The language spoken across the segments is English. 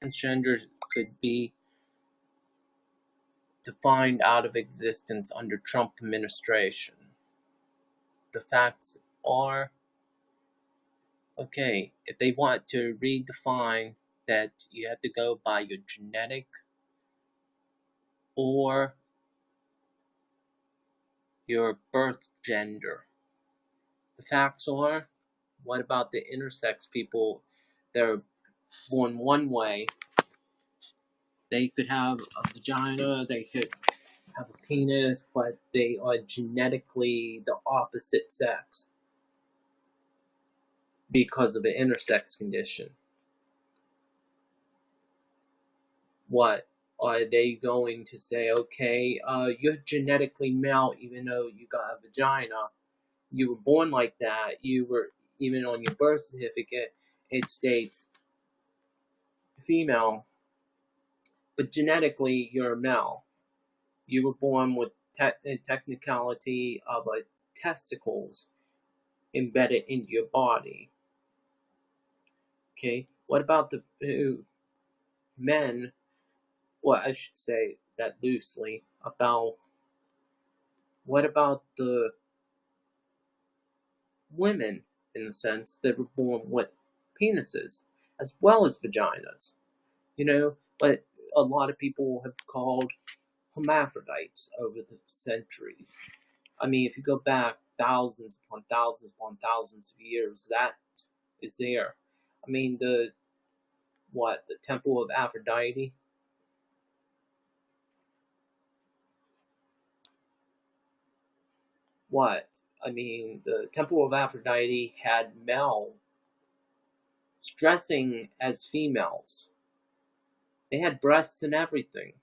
transgenders could be defined out of existence under Trump administration. The facts are, okay, if they want to redefine that you have to go by your genetic or your birth gender. The facts are, what about the intersex people that are born one way? They could have a vagina, they could have a penis, but they are genetically the opposite sex because of an intersex condition. What are they going to say? Okay, you're genetically male, even though you got a vagina. You were born like that. You were, even on your birth certificate, it states female, but genetically you're a male. You were born with technicality of a testicles embedded into your body. Okay, what about the men? Well, I should say that loosely. About what about the women, in the sense that were born with penises as well as vaginas? But a lot of people have called hermaphrodites over the centuries. I mean, if you go back thousands upon thousands upon thousands of years, that is there. I mean, the Temple of Aphrodite? What? I mean, the Temple of Aphrodite had male dressing as females. They had breasts and everything.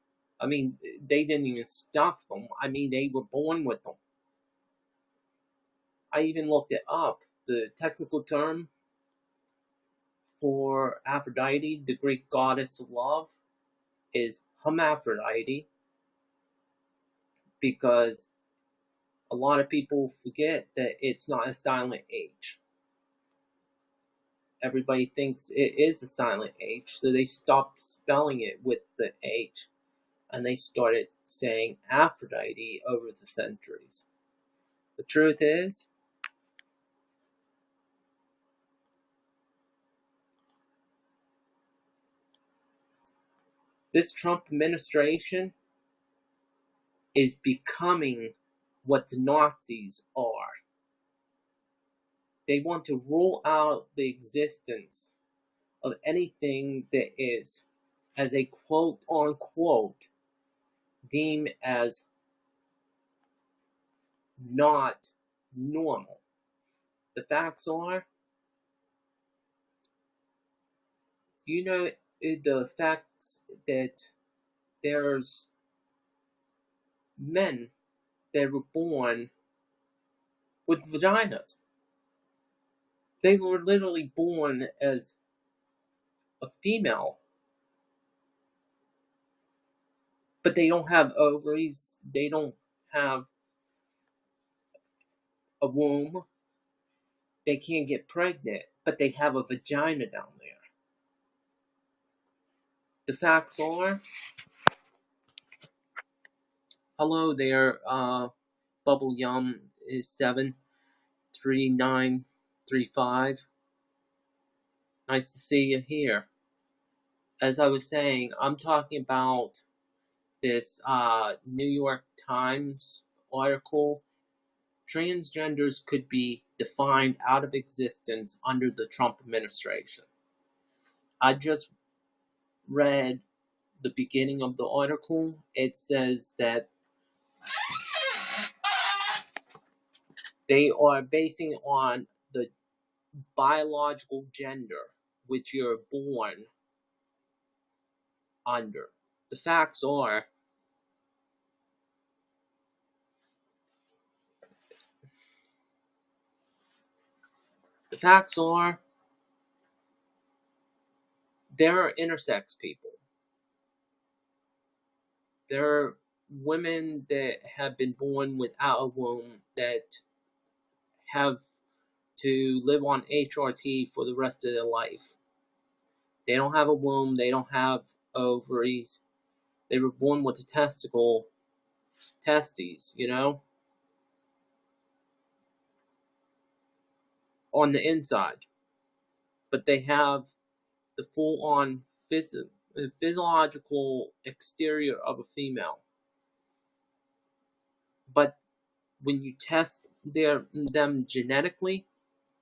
I mean, they didn't even stuff them. I mean, they were born with them. I even looked it up. The technical term for Aphrodite, the Greek goddess of love, is hermaphrodite, because a lot of people forget that it's not a silent H. Everybody thinks it is a silent H, so they stopped spelling it with the H and they started saying Aphrodite over the centuries. The truth is, this Trump administration is becoming what the Nazis are. They want to rule out the existence of anything that is, as a quote unquote, deemed as not normal. The facts are, the facts that there's men that were born with vaginas. They were literally born as a female, but they don't have ovaries, they don't have a womb, they can't get pregnant, but they have a vagina down there. The facts are, hello there, Bubble Yum is 73935. Nice to see you here. As I was saying, I'm talking about this New York Times article. Transgenders could be defined out of existence under the Trump administration. I just read the beginning of the article. It says that they are basing on the biological gender which you're born under. The facts are, the facts are there are intersex people. There are women that have been born without a womb that have to live on HRT for the rest of their life. They don't have a womb, they don't have ovaries. They were born with a testes, on the inside. But they have the full on physiological exterior of a female. But when you test them genetically,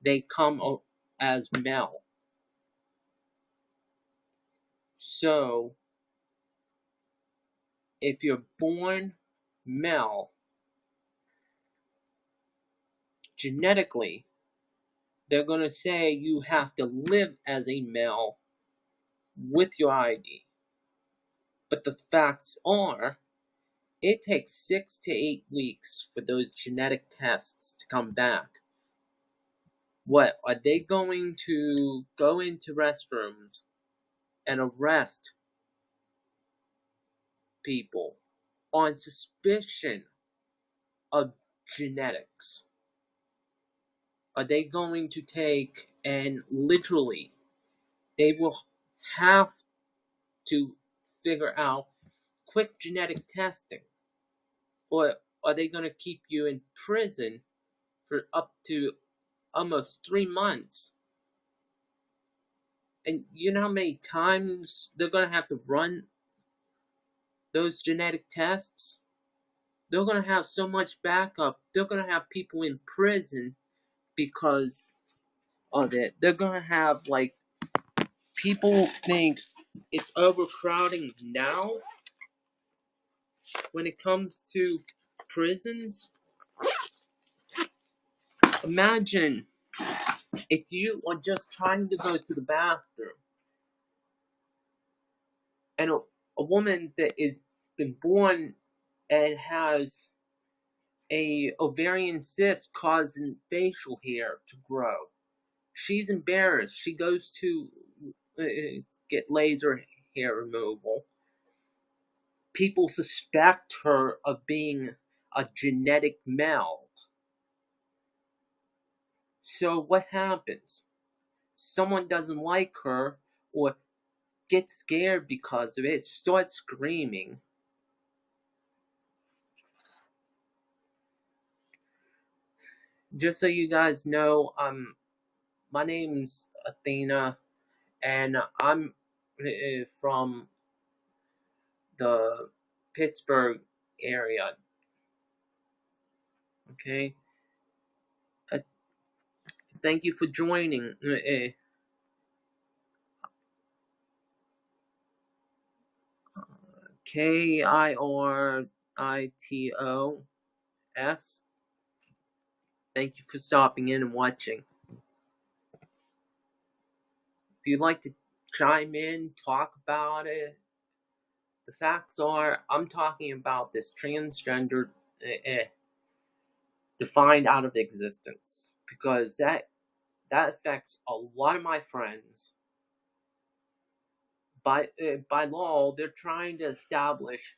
they come as male. So if you're born male, genetically, they're going to say you have to live as a male with your ID. But the facts are, it takes 6 to 8 weeks for those genetic tests to come back. What, are they going to go into restrooms and arrest people on suspicion of genetics? Are they going to take and literally, they will have to figure out quick genetic testing? Or are they going to keep you in prison for up to almost 3 months? And you know how many times they're going to have to run those genetic tests? They're going to have so much backup. They're going to have people in prison because of it. They're going to have, like, people think it's overcrowding now when it comes to prisons. Imagine if you are just trying to go to the bathroom and a woman that is been born and has a ovarian cyst causing facial hair to grow. She's embarrassed. She goes to get laser hair removal. People suspect her of being a genetic male. So what happens? Someone doesn't like her or gets scared because of it, starts screaming. Just so you guys know, my name's Athena, and I'm from the Pittsburgh area. Okay, uh, thank you for joining. KIRITOS. Thank you for stopping in and watching. If you'd like to chime in, talk about it, the facts are, I'm talking about this transgender defined out of existence, because that affects a lot of my friends. By law, they're trying to establish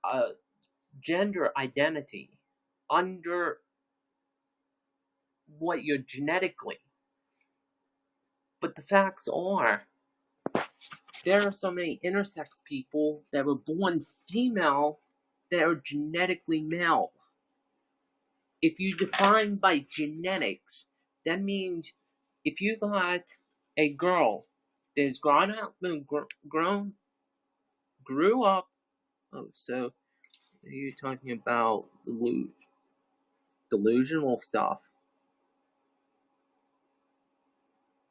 a gender identity under what you're genetically. But the facts are, there are so many intersex people that were born female that are genetically male. If you define by genetics, that means if you got a girl that has grown up and grew up. Oh, so you're talking about delusional stuff?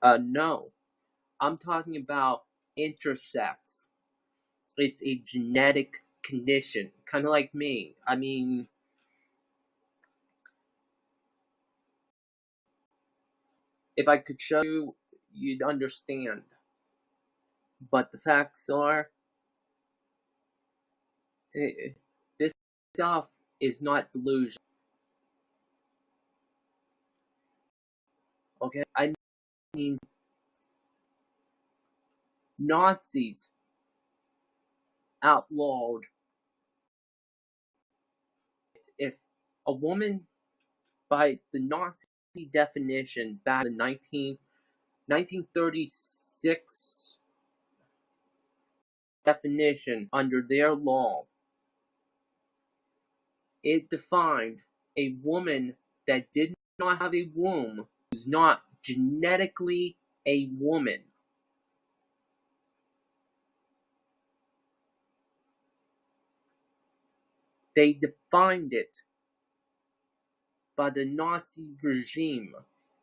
No, I'm talking about intersex. It's a genetic condition, kind of like me. I mean, if I could show you, you'd understand. But the facts are, this stuff is not delusion. Okay, I mean, Nazis outlawed if a woman, by the Nazi definition back in the 1936 definition under their law. It defined a woman that did not have a womb who's not genetically a woman. They defined it by the Nazi regime,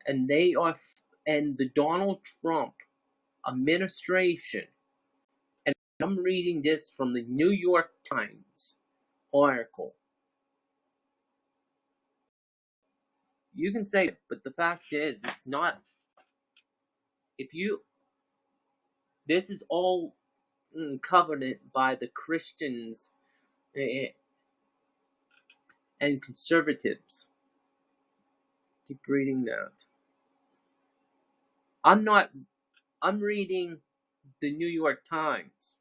and the Donald Trump administration. And I'm reading this from the New York Times article. You can say it, but the fact is, it's not. This is all covered by the Christians and conservatives. Keep reading that. I'm reading the New York Times.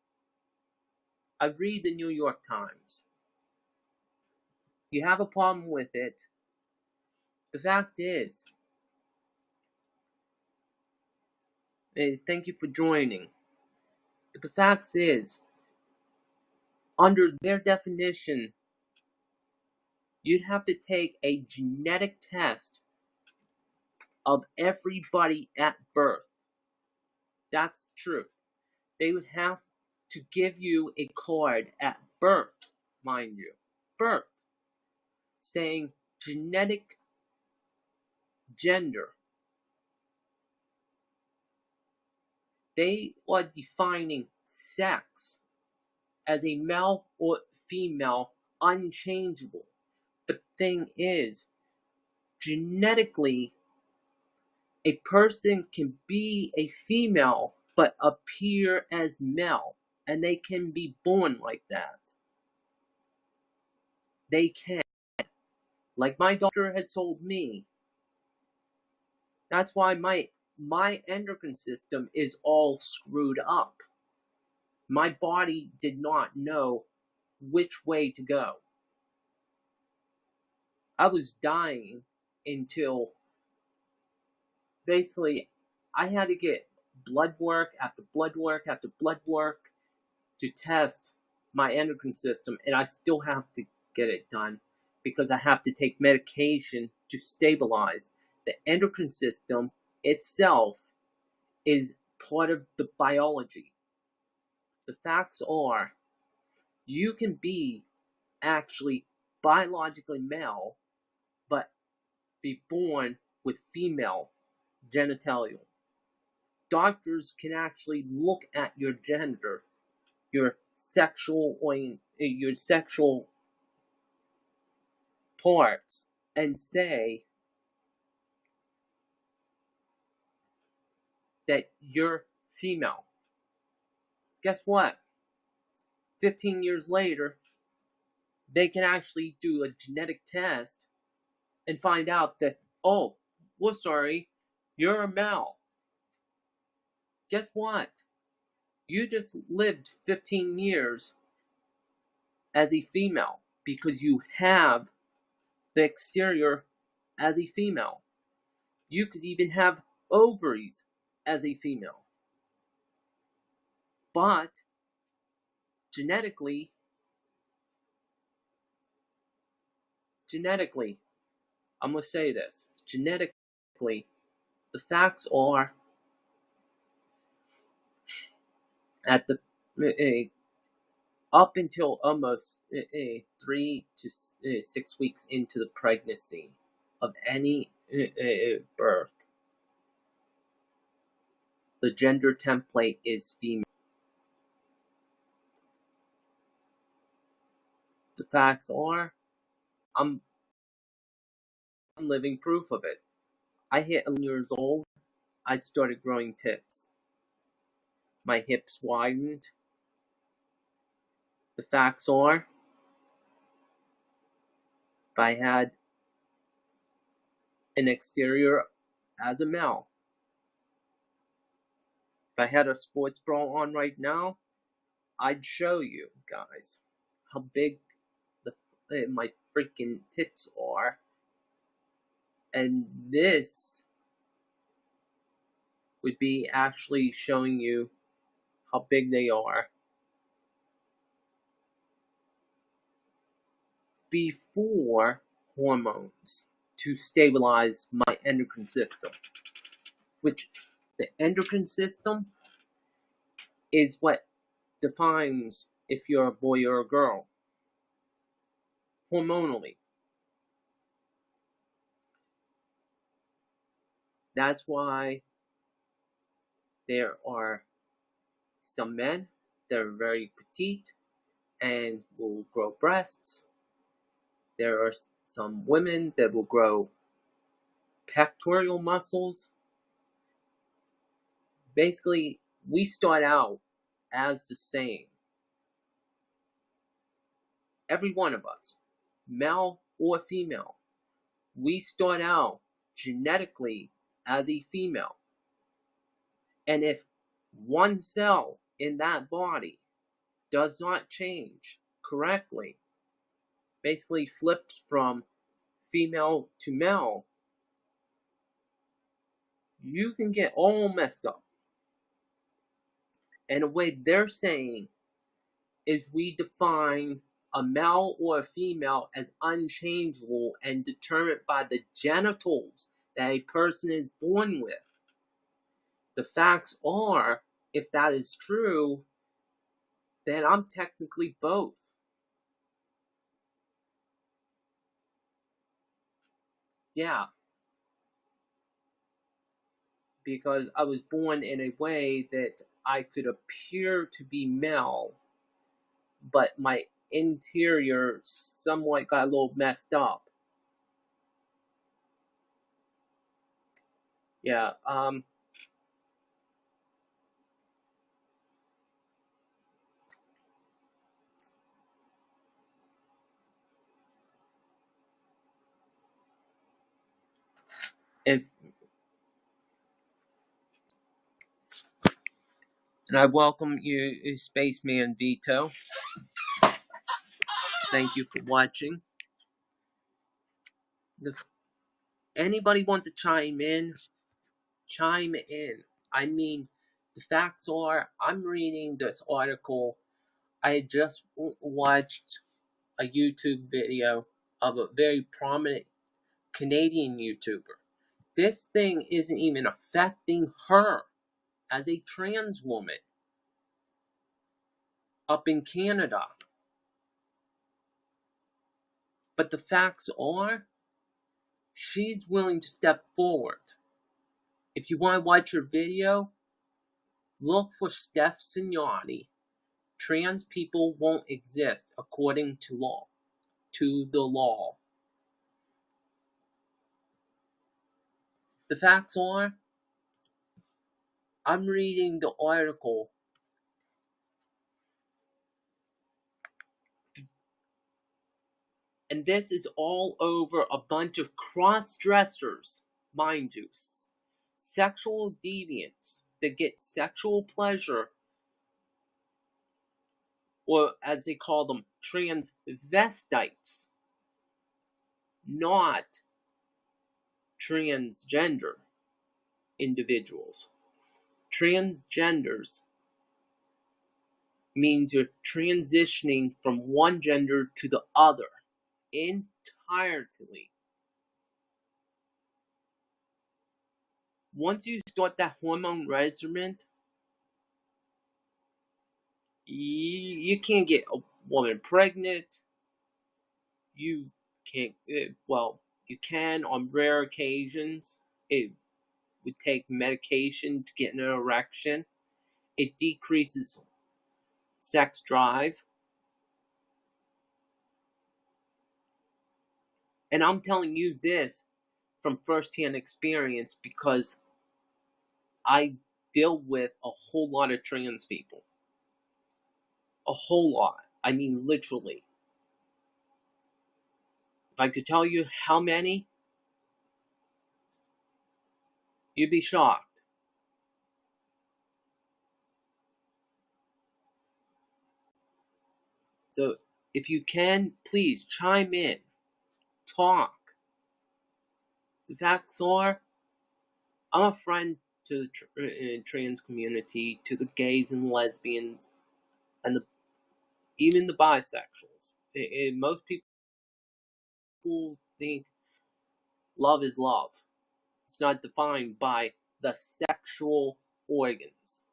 I read the New York Times. You have a problem with it. The fact is, thank you for joining. But the fact is, under their definition, you'd have to take a genetic test of everybody at birth. That's the truth. They would have to give you a card at birth, mind you. Birth. Saying genetic gender. They are defining sex as a male or female unchangeable. But the thing is, genetically, a person can be a female but appear as male, and they can be born like that. They can. Like my doctor has told me. That's why my endocrine system is all screwed up. My body did not know which way to go. I was dying until basically I had to get blood work after blood work after blood work to test my endocrine system, and I still have to get it done because I have to take medication to stabilize. The endocrine system itself is part of the biology. The facts are, you can be actually biologically male, but be born with female genitalia. Doctors can actually look at your gender, your sexual parts, and say that you're female. Guess what? 15 years later, they can actually do a genetic test and find out that, oh, we're sorry, you're a male. Guess what? You just lived 15 years as a female because you have the exterior as a female. You could even have ovaries as a female. But genetically, I'm going to say this. Genetically, the facts are at the up until almost 3 to 6 weeks into the pregnancy of any birth, the gender template is female. The facts are, I'm living proof of it. I hit 11 years old, I started growing tits. My hips widened. The facts are, if I had an exterior as a male, if I had a sports bra on right now, I'd show you guys how big my freaking tits are. And this would be actually showing you how big they are before hormones to stabilize my endocrine system, which the endocrine system is what defines if you're a boy or a girl hormonally. That's why there are some men that are very petite and will grow breasts. There are some women that will grow pectoral muscles. Basically, we start out as the same. Every one of us, male or female, we start out genetically as a female. And if one cell in that body does not change correctly, basically flips from female to male, you can get all messed up. And the way they're saying is we define a male or a female as unchangeable and determined by the genitals that a person is born with. The facts are, if that is true, then I'm technically both. Yeah, because I was born in a way that I could appear to be male, but my interior somewhat got a little messed up. Yeah, if and I welcome you, Spaceman Vito. Thank you for watching. The, anybody wants to chime in? Chime in. I mean, the facts are, I'm reading this article. I just watched a YouTube video of a very prominent Canadian YouTuber. This thing isn't even affecting her as a trans woman up in Canada. But the facts are, she's willing to step forward. If you want to watch her video, look for Steph Signotti. Trans people won't exist according to law. To the law. The facts are, I'm reading the article, and this is all over a bunch of cross-dressers, mind you, sexual deviants that get sexual pleasure, or as they call them, transvestites, not transgender individuals. Transgenders means you're transitioning from one gender to the other entirely. Once you start that hormone regimen, you can't get a woman pregnant. You can't, well, you can on rare occasions. It would take medication to get an erection. It decreases sex drive. And I'm telling you this from firsthand experience because I deal with a whole lot of trans people. A whole lot. I mean, literally. If I could tell you how many, you'd be shocked. So, if you can, please chime in. Talk. The facts are, I'm a friend to the trans community, to the gays and lesbians, and even the bisexuals. Most people think love is love. It's not defined by the sexual organs.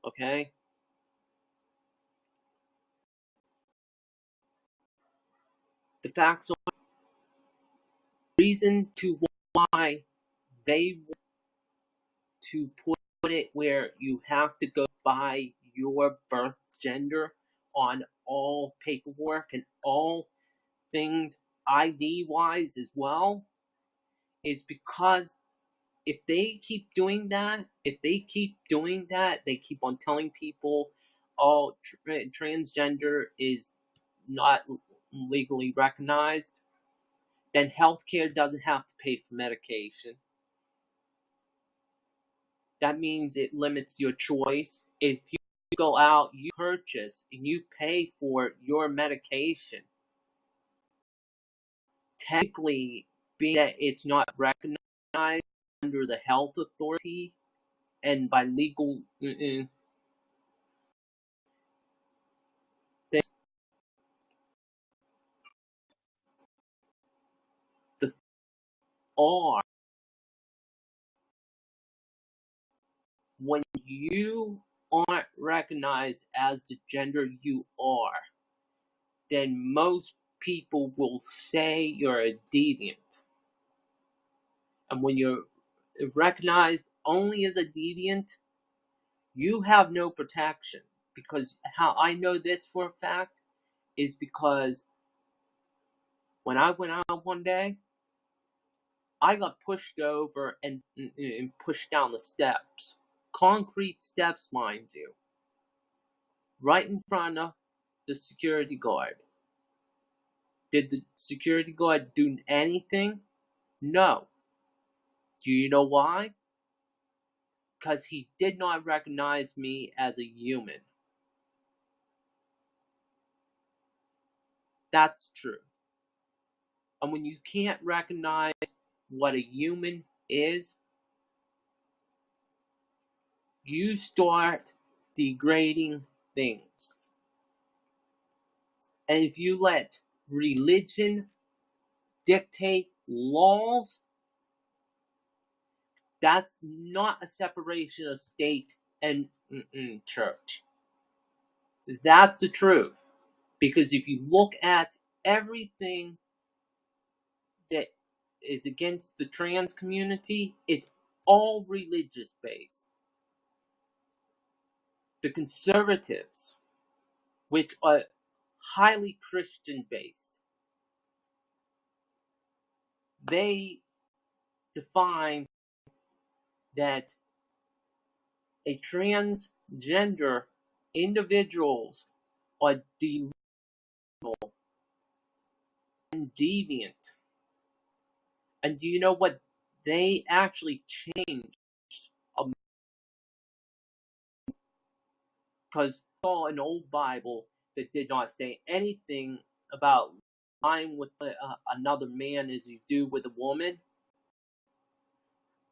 Okay? The facts are the reason to why they want to put it where you have to go by your birth gender on all paperwork and all things ID wise as well is because if they keep doing that, they keep on telling people, oh, transgender is not legally recognized, then healthcare doesn't have to pay for medication. That means it limits your choice. If you go out, you purchase, and you pay for your medication, technically, being that it's not recognized under the health authority and by legal things, the are when you aren't recognized as the gender you are, then most people will say you're a deviant. And when you're recognized only as a deviant, you have no protection. Because how I know this for a fact is because when I went out one day, I got pushed over and pushed down the steps. Concrete steps, mind you. Right in front of the security guard. Did the security guard do anything? No. Do you know why? Because he did not recognize me as a human. That's the truth. And when you can't recognize what a human is, you start degrading things. And if you let religion dictate laws, that's not a separation of state and church. That's the truth. Because if you look at everything that is against the trans community, it's all religious based. The conservatives, which are highly Christian based, they define that a transgender individuals are delusional and deviant. And do you know what they actually changed? Because I saw an old Bible that did not say anything about lying with another man as you do with a woman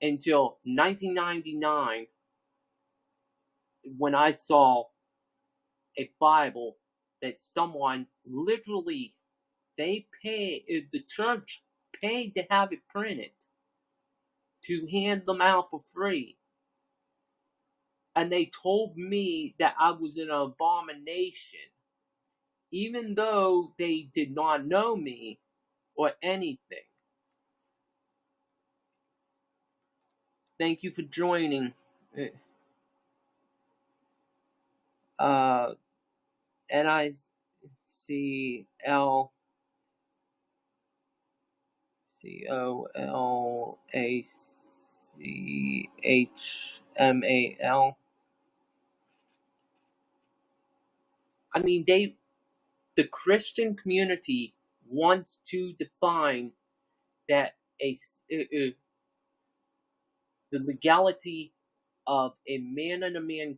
until 1999 when I saw a Bible that someone literally the church paid to have it printed to hand them out for free. And they told me that I was an abomination, even though they did not know me or anything. Thank you for joining. NICOLACHMAL. I mean, the Christian community wants to define that the legality of a man and a man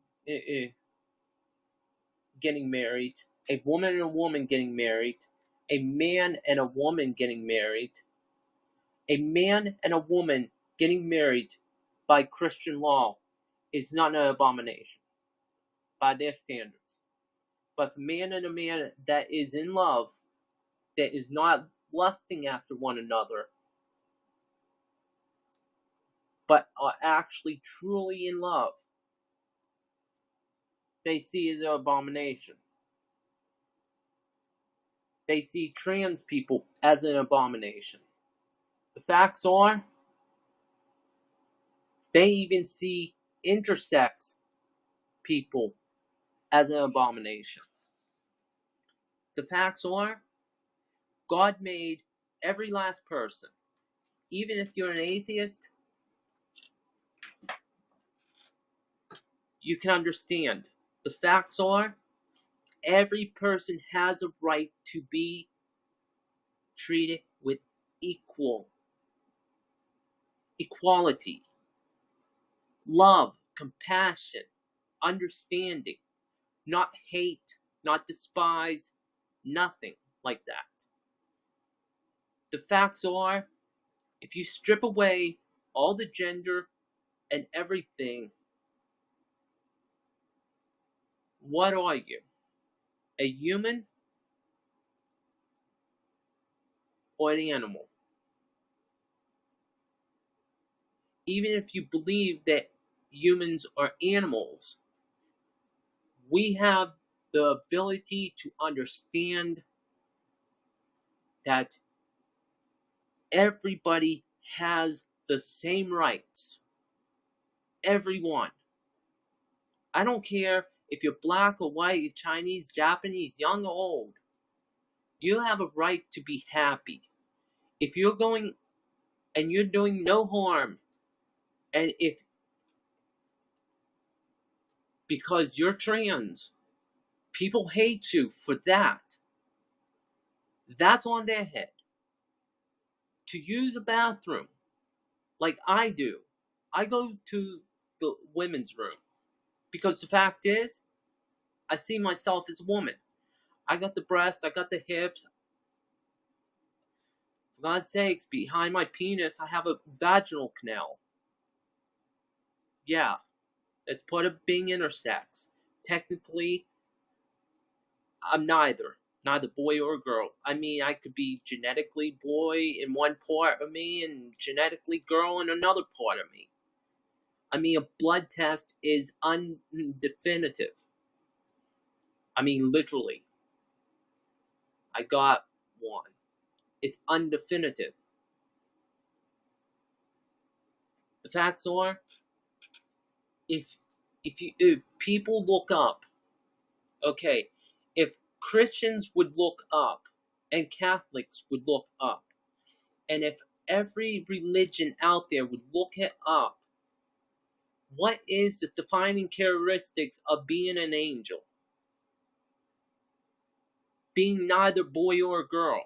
getting married, a woman and a woman getting married, a man and a woman getting married, a man and a woman getting married by Christian law is not an abomination by their standards. But for man and a man that is in love, that is not lusting after one another, but are actually truly in love, they see as an abomination. They see trans people as an abomination. The facts are, they even see intersex people as an abomination. The facts are, God made every last person. Even if you're an atheist, you can understand. The facts are, every person has a right to be treated with equality, love, compassion, understanding, not hate, not despise, nothing like that. The facts are, if you strip away all the gender and everything, what are you? A human or an animal? Even if you believe that humans are animals, we have the ability to understand that everybody has the same rights. Everyone. I don't care if you're black or white, Chinese, Japanese, young or old. You have a right to be happy. If you're going and you're doing no harm, and if because you're trans, people hate you for that, that's on their head. To use a bathroom, like I do, I go to the women's room because the fact is, I see myself as a woman. I got the breasts, I got the hips. For God's sakes, behind my penis, I have a vaginal canal. Yeah, that's part of being intersex. Technically, I'm neither boy or girl. I mean, I could be genetically boy in one part of me and genetically girl in another part of me. I mean, a blood test is undefinitive. I mean, literally. I got one. It's undefinitive. The facts are, if if people look up, okay, if Christians would look up and Catholics would look up, and if every religion out there would look it up, what is the defining characteristics of being an angel? Being neither boy or girl.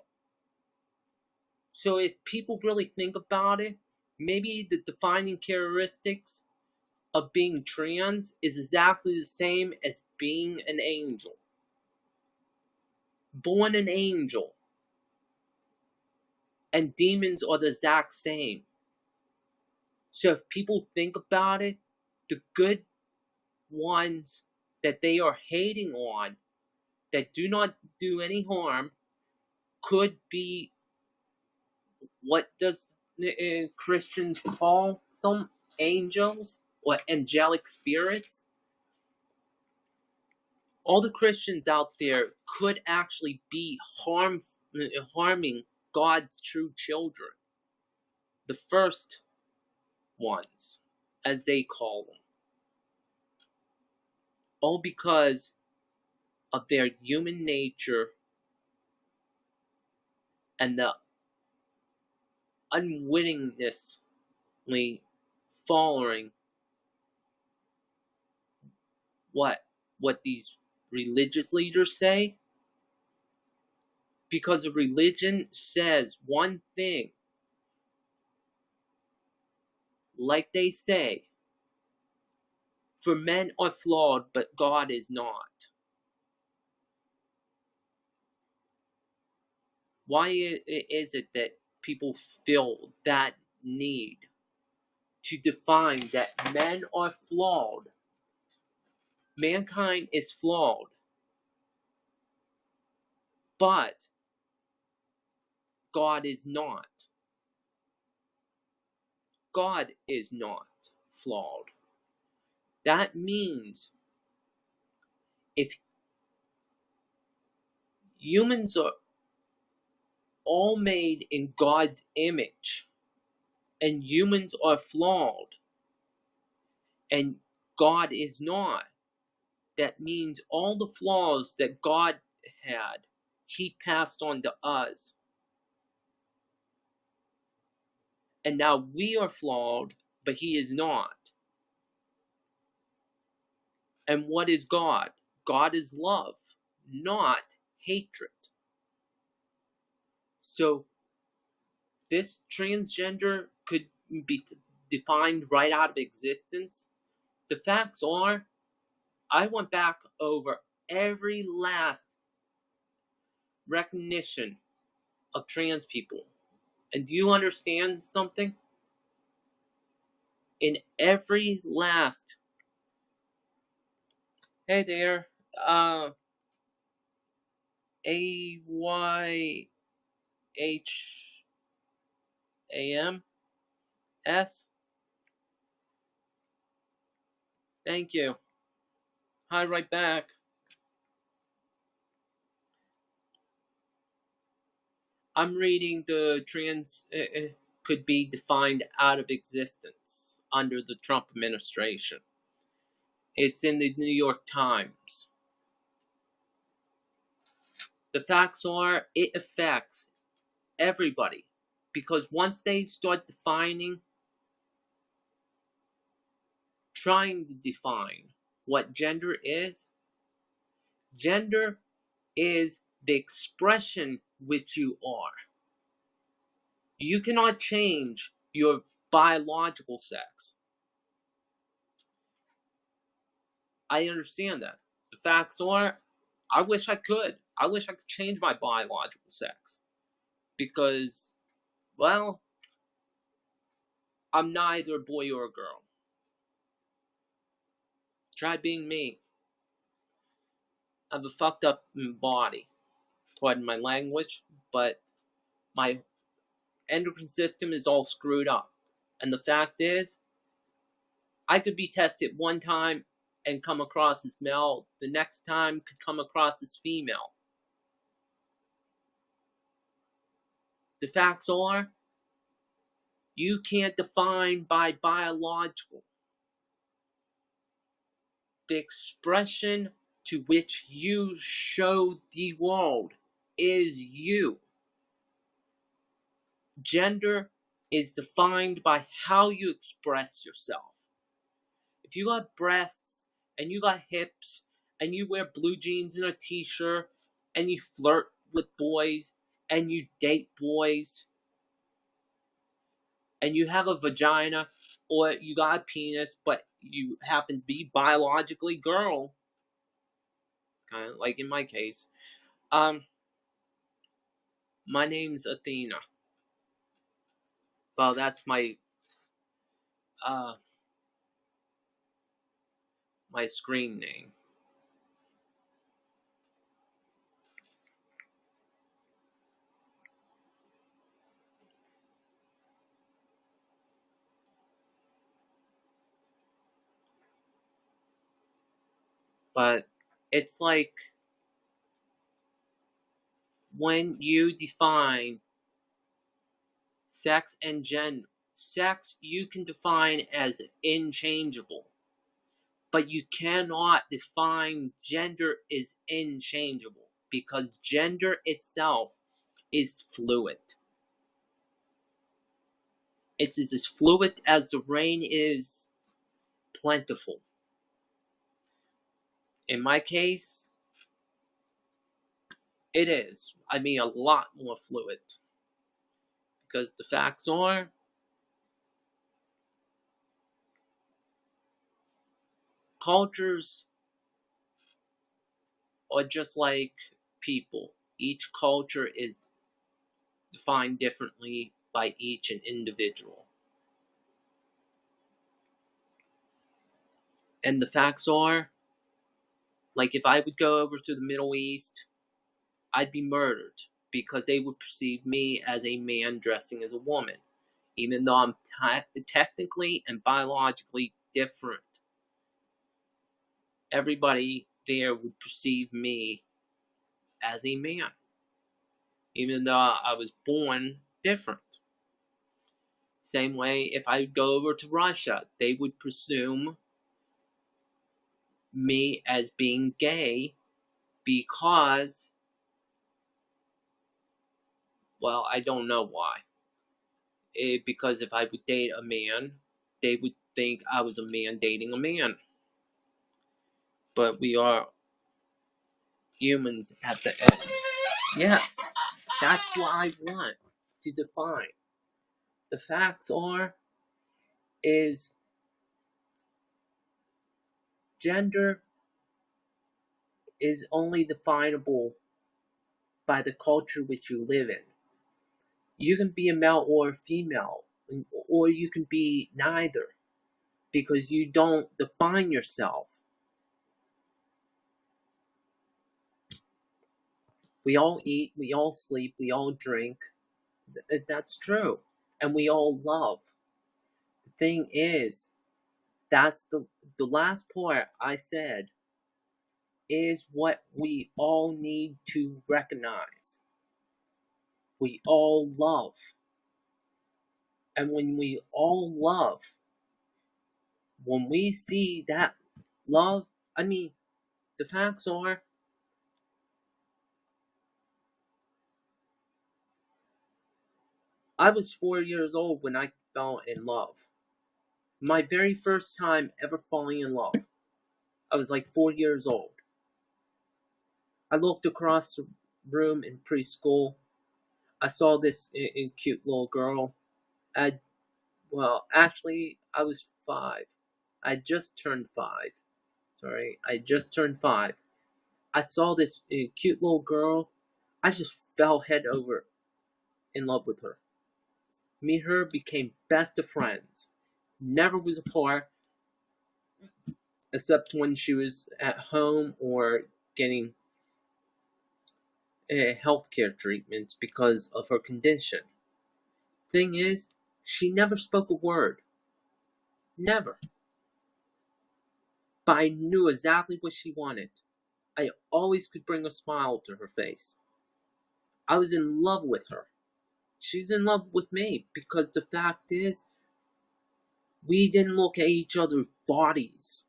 So if people really think about it, maybe the defining characteristics of being trans is exactly the same as being an angel. Born an angel. And demons are the exact same. So if people think about it, the good ones that they are hating on, that do not do any harm, could be, what does the Christians call them? Angels or angelic spirits? All the Christians out there could actually be harming God's true children. The first ones, as they call them. All because of their human nature and the unwittingly following what these religious leaders say, because a religion says one thing, like they say, for men are flawed but God is not. Why is it that people feel that need to define that men are flawed. Mankind is flawed. But God is not. God is not flawed. That means if humans are all made in God's image and humans are flawed and God is not, that means all the flaws that God had, He passed on to us. And now we are flawed, but He is not. And what is God? God is love, not hatred. So this transgender could be defined right out of existence. The facts are, I went back over every last recognition of trans people. And do you understand something? In every last, hey there, AYHAMS, thank you. Hi, right back. I'm reading the trans could be defined out of existence under the Trump administration. It's in the New York Times. The facts are, it affects everybody. Because once they start trying to define what gender is the expression which you are. You cannot change your biological sex. I understand that. The facts are, I wish I could. I wish I could change my biological sex. Because, well, I'm neither a boy or a girl. Try being me. I have a fucked up body. Pardon my language, but my endocrine system is all screwed up. And the fact is, I could be tested one time and come across as male, the next time could come across as female. The facts are, you can't define by biological. The expression to which you show the world is you. Gender is defined by how you express yourself. If you got breasts and you got hips and you wear blue jeans and a t-shirt and you flirt with boys and you date boys and you have a vagina or you got a penis but you happen to be biologically girl, kind of like in my case, my name's Athena. Well, that's my my screen name. But it's like when you define sex and gender, sex you can define as inchangeable, but you cannot define gender as inchangeable because gender itself is fluid. It's as fluid as the rain is plentiful. In my case, it is. I mean, a lot more fluid. Because the facts are, cultures are just like people. Each culture is defined differently by each individual. And the facts are, like, if I would go over to the Middle East, I'd be murdered because they would perceive me as a man dressing as a woman. Even though I'm technically and biologically different, everybody there would perceive me as a man, even though I was born different. Same way, if I go over to Russia, they would presume me as being gay because, well, I don't know why. Because if I would date a man, they would think I was a man dating a man. But we are humans at the end. Yes, that's what I want to define. The facts are, is gender is only definable by the culture which you live in. You can be a male or a female, or you can be neither, because you don't define yourself. We all eat, we all sleep, we all drink. That's true. And we all love. The thing is, that's the last part I said is what we all need to recognize. We all love. And when we all love, when we see that love, I mean, the facts are, I was 4 years old when I fell in love. My very first time ever falling in love. I was like 4 years old. I looked across the room in preschool. I saw this cute little girl. I Well, actually, I was 5. I just turned 5. Sorry, I just turned 5. I saw this cute little girl. I just fell head over in love with her. Me and her became best of friends. Never was apart, except when she was at home or getting healthcare treatments because of her condition. Thing is, she never spoke a word. Never. But I knew exactly what she wanted. I always could bring a smile to her face. I was in love with her. She's in love with me because the fact is, we didn't look at each other's bodies.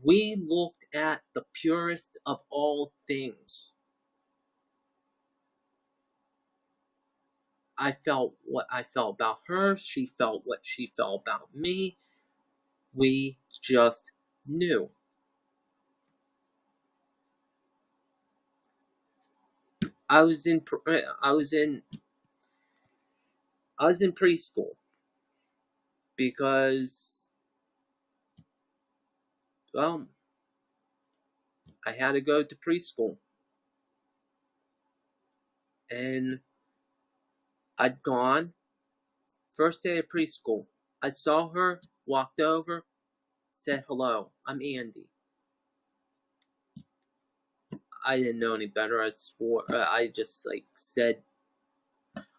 We looked at the purest of all things. I felt what I felt about her. She felt what she felt about me. We just knew. I was in I was in I was in preschool because, well, I had to go to preschool, and I'd gone. First day of preschool, I saw her, walked over, said hello. I'm Andy. I didn't know any better. I swore. I just like said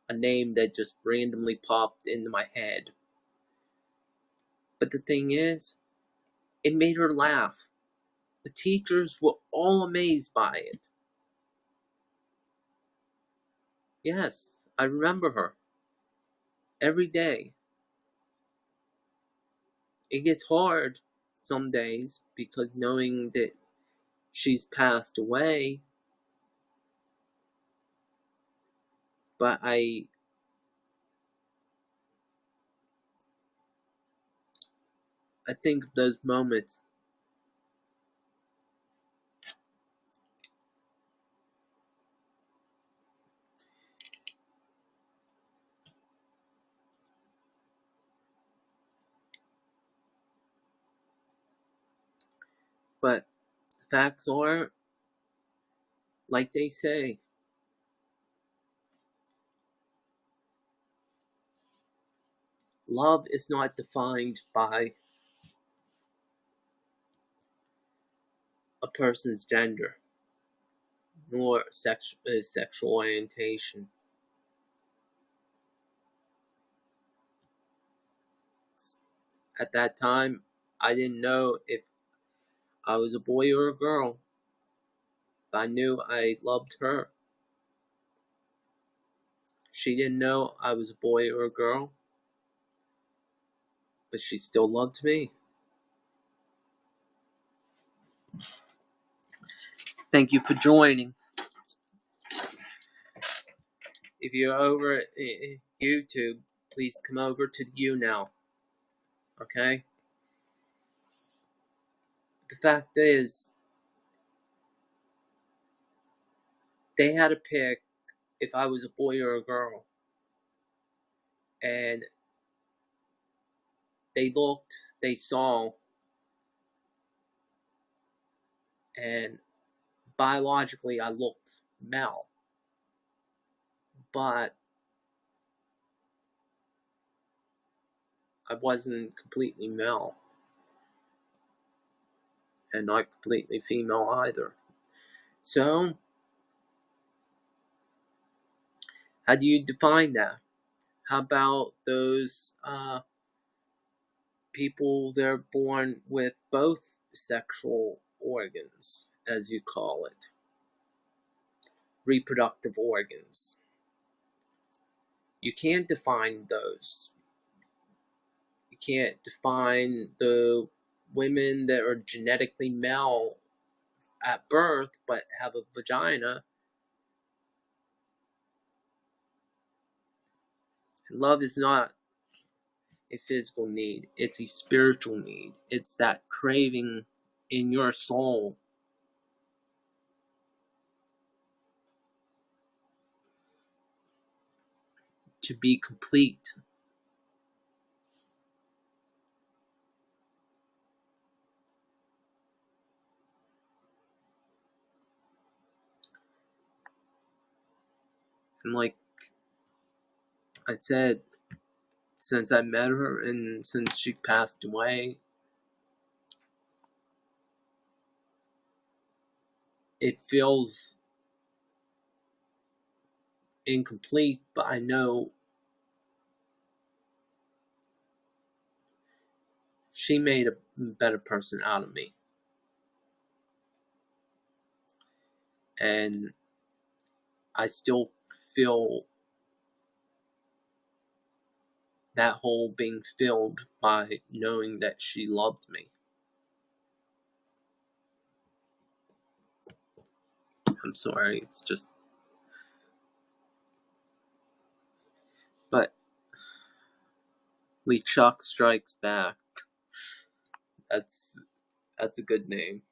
a name that just randomly popped into my head. But the thing is, it made her laugh. The teachers were all amazed by it. Yes, I remember her every day. It gets hard some days because knowing that she's passed away, but I think of those moments. But the facts are, like they say, love is not defined by a person's gender nor sexual orientation. At that time, I didn't know if I was a boy or a girl, but I knew I loved her. She didn't know I was a boy or a girl, but she still loved me. Thank you for joining. If you're over at YouTube, please come over to YouNow. Okay? The fact is, they had to pick if I was a boy or a girl. And they looked, they saw, and biologically I looked male. But I wasn't completely male. And not completely female either. So, how do you define that? How about those people that are born with both sexual organs, as you call it? Reproductive organs. You can't define those. You can't define the women that are genetically male at birth but have a vagina. And love is not a physical need, it's a spiritual need. It's that craving in your soul to be complete. And like I said, since I met her and since she passed away, it feels incomplete, but I know she made a better person out of me. And I still feel that hole being filled by knowing that she loved me. I'm sorry, it's just. But LeChuck Strikes Back. That's a good name.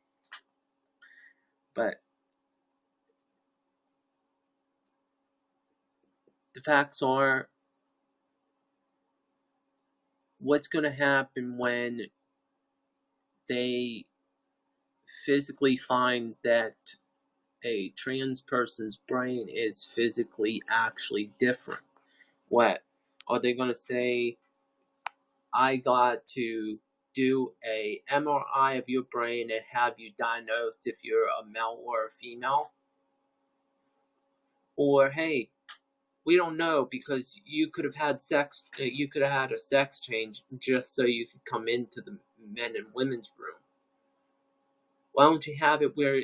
But the facts are, what's going to happen when they physically find that a trans person's brain is physically actually different? What? Are they going to say, I got to do a MRI of your brain and have you diagnosed if you're a male or a female? Or, hey, we don't know because you could have had sex. You could have had a sex change just so you could come into the men and women's room. Why don't you have it where?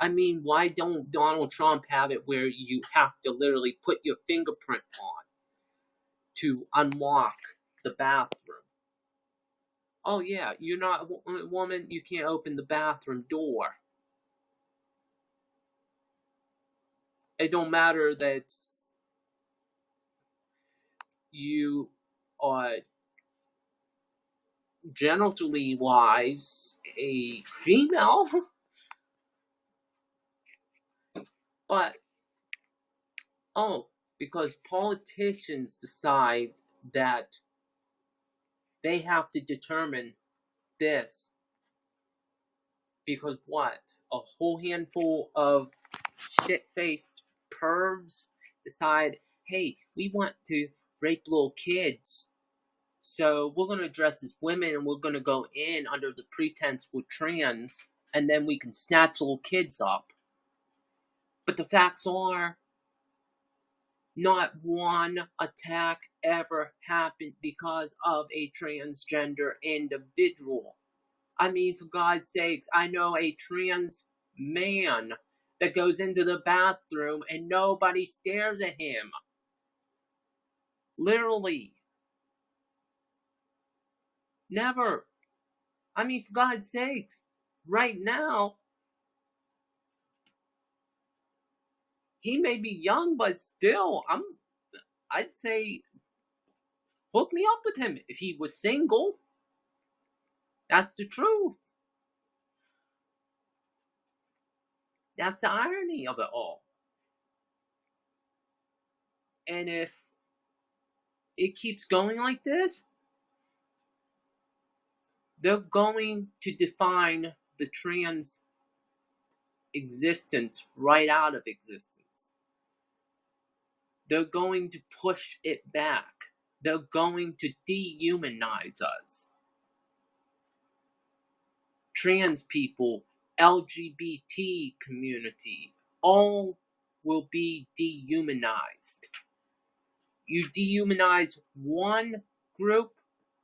I mean, why don't Donald Trump have it where you have to literally put your fingerprint on to unlock the bathroom? Oh yeah, you're not a woman. You can't open the bathroom door. It don't matter that you are genitally wise a female, but because politicians decide that they have to determine this, because what? A whole handful of shit-faced pervs decide, hey, we want to rape little kids. So we're going to dress as women and we're going to go in under the pretense we're trans. and then we can snatch little kids up. But the facts are, not one attack ever happened because of a transgender individual. I mean, for God's sakes, I know a trans man that goes into the bathroom and nobody stares at him. Literally. Never. I mean, for God's sakes, right now, he may be young, but still, I'd say, hook me up with him. If he was single, that's the truth. That's the irony of it all. And if it keeps going like this, they're going to define the trans existence right out of existence. They're going to push it back. They're going to dehumanize us. Trans people, LGBT community, all will be dehumanized. You dehumanize one group,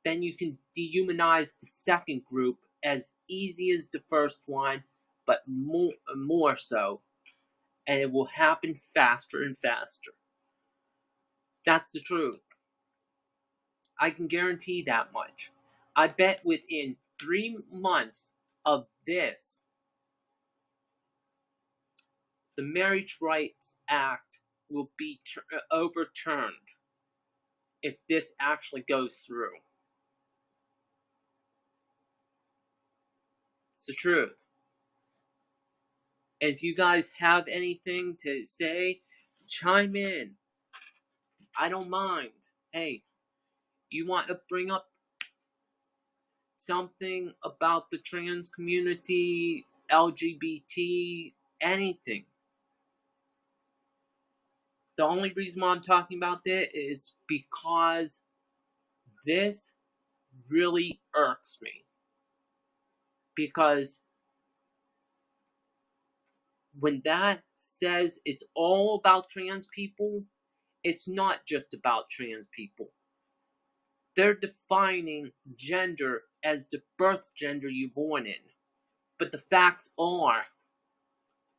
then you can dehumanize the second group as easy as the first one, but more so. And it will happen faster and faster. That's the truth. I can guarantee that much. I bet within 3 months of this, the Marriage Rights Act will be overturned if this actually goes through. It's the truth. And if you guys have anything to say, chime in. I don't mind. Hey, you want to bring up something about the trans community, LGBT, anything. The only reason why I'm talking about this is because this really irks me. Because when that says it's all about trans people, it's not just about trans people. They're defining gender as the birth gender you're born in. But the facts are,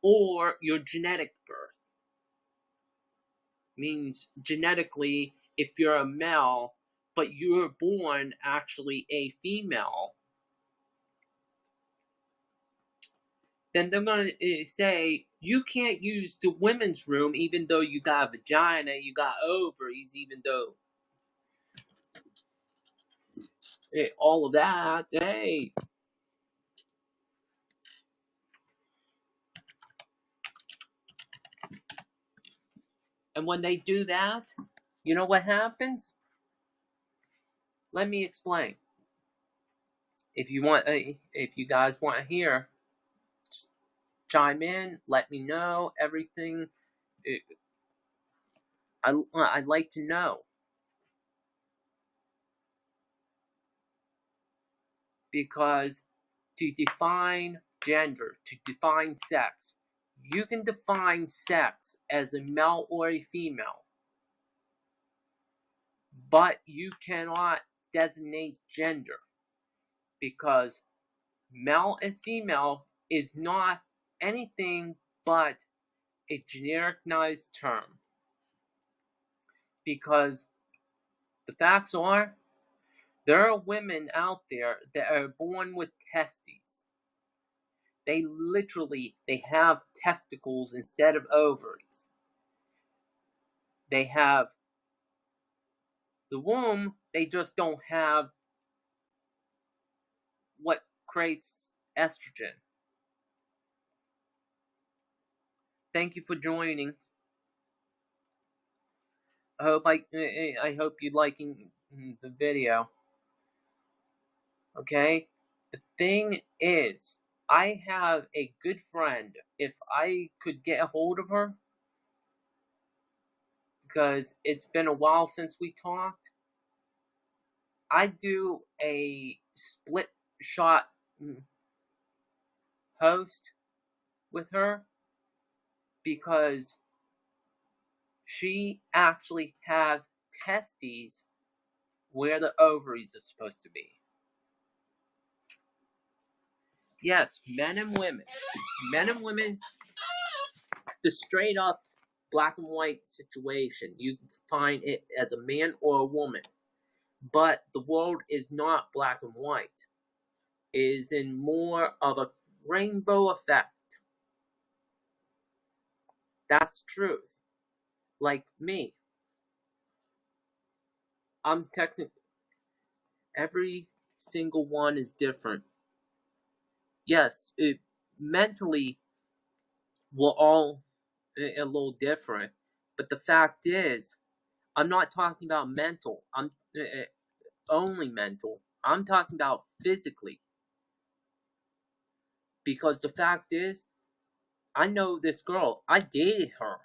or your genetic birth. Means genetically, if you're a male, but you're born actually a female, then they're going to say, you can't use the women's room even though you got a vagina, you got ovaries, even though all of that, hey. And when they do that, you know what happens? Let me explain. If you guys want to hear, chime in, let me know everything. I'd like to know. Because to define gender, to define sex, you can define sex as a male or a female, but you cannot designate gender, because male and female is not anything but a genericized term. Because the facts are, there are women out there that are born with testes. They have testicles instead of ovaries. They have the womb, they just don't have what creates estrogen. Thank you for joining. I hope you're liking the video. Okay? The thing is, I have a good friend. If I could get a hold of her, because it's been a while since we talked, I'd do a split shot host with her because she actually has testes where the ovaries are supposed to be. Yes, men and women. Men and women, the straight up black and white situation. You can find it as a man or a woman. But the world is not black and white. It is in more of a rainbow effect. That's truth. Like me. I'm technically, every single one is different. Yes, mentally, we're all a little different. But the fact is, I'm not talking about mental. I'm only mental. I'm talking about physically. Because the fact is, I know this girl. I dated her.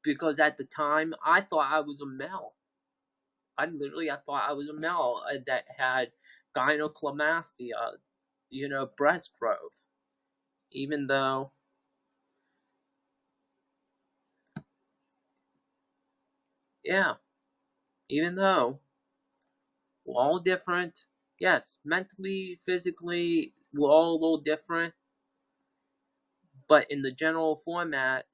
Because at the time, I thought I was a male. I thought I was a male that had gynecomastia, breast growth. Even though, yeah, even though we're all different. Yes, mentally, physically, we're all a little different. But in the general format,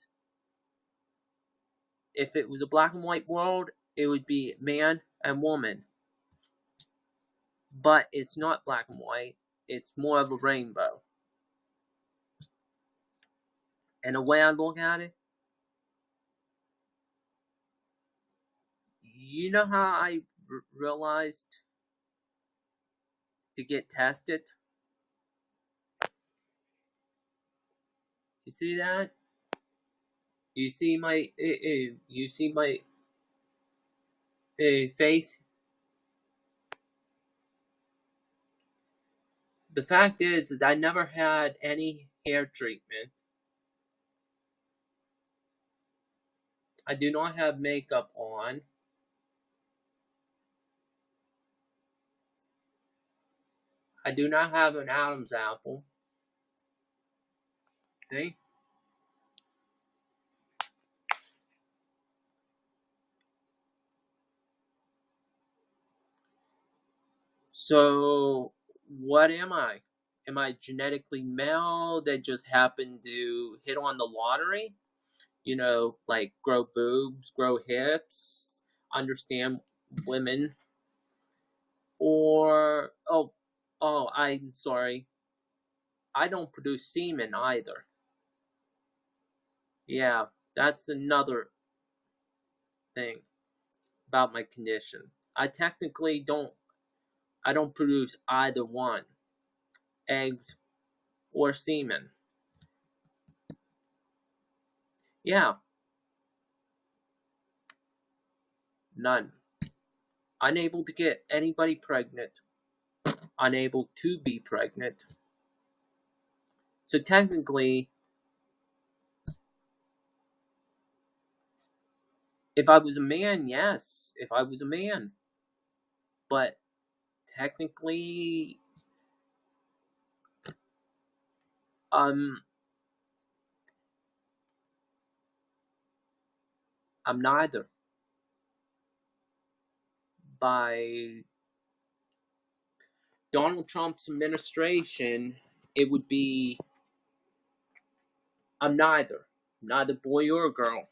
if it was a black and white world, it would be man and woman. But it's not black and white, it's more of a rainbow. And the way I look at it, you know how I realized to get tested? You see that? You see my face? The fact is that I never had any hair treatment. I do not have makeup on. I do not have an Adam's apple. Okay? So, what am I? Am I genetically male that just happened to hit on the lottery? Like grow boobs, grow hips, understand women, or I'm sorry, I don't produce semen either. Yeah, that's another thing about my condition. I don't produce either one, eggs or semen. Yeah, none. Unable to get anybody pregnant. Unable to be pregnant. So technically, if I was a man, yes. If I was a man. But technically, um, I'm neither. By Donald Trump's administration, it would be I'm neither boy or girl,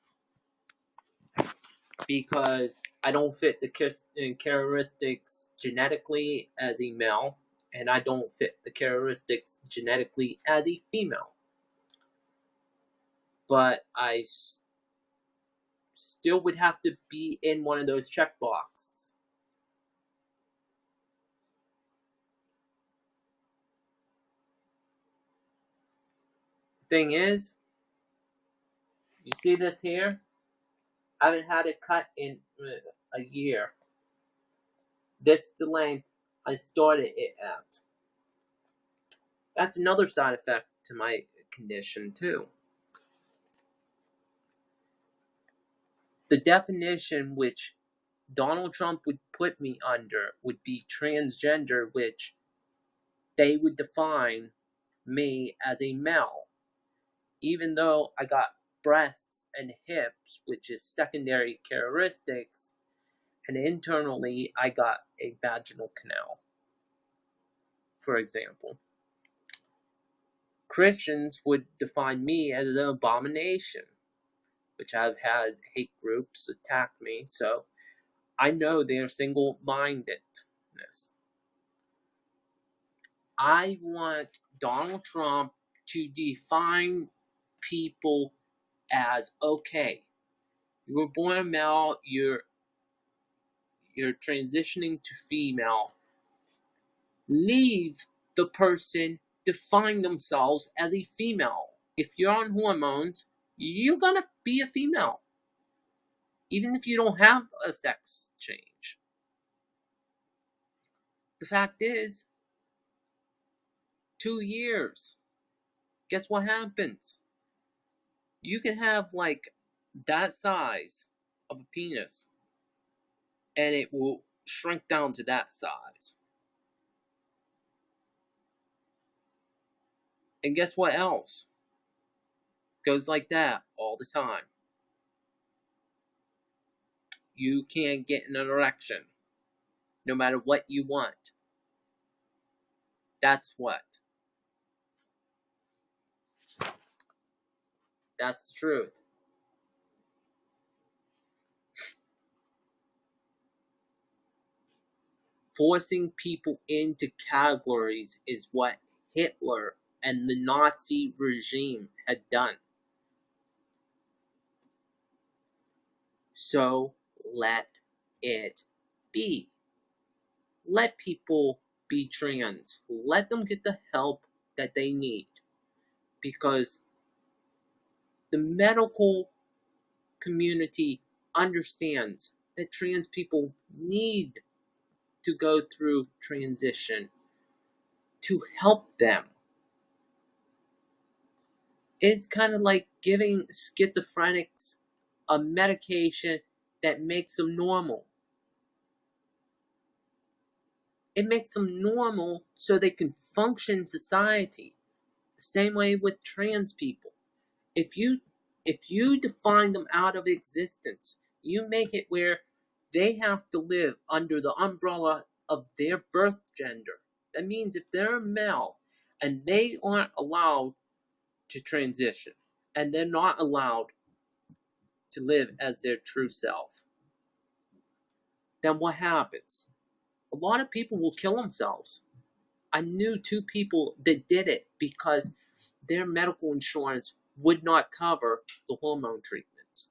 because I don't fit the characteristics genetically as a male, and I don't fit the characteristics genetically as a female. But I still would have to be in one of those check boxes. Thing is, you see this here? I haven't had it cut in a year. This is the length I started it at. That's another side effect to my condition, too. The definition which Donald Trump would put me under would be transgender, which they would define me as a male, even though I got breasts and hips, which is secondary characteristics, and internally I got a vaginal canal, for example. Christians would define me as an abomination, which I've had hate groups attack me, so I know their single-mindedness. I want Donald Trump to define people as, okay, you were born a male, you're transitioning to female. Leave the person define themselves as a female. If you're on hormones, you're gonna be a female, even if you don't have a sex change. The fact is, 2 years, guess what happens? You can have like that size of a penis, and it will shrink down to that size. And guess what else? Goes like that all the time. You can't get an erection, no matter what you want. That's what. That's the truth. Forcing people into categories is what Hitler and the Nazi regime had done. So let it be. Let people be trans. Let them get the help that they need. Because the medical community understands that trans people need to go through transition to help them. It's kind of like giving schizophrenics a medication that makes them normal. It makes them normal so they can function in society. Same way with trans people. If you define them out of existence, you make it where they have to live under the umbrella of their birth gender. That means if they're a male and they aren't allowed to transition, and they're not allowed to live as their true self, then what happens? A lot of people will kill themselves. I knew 2 people that did it because their medical insurance would not cover the hormone treatments.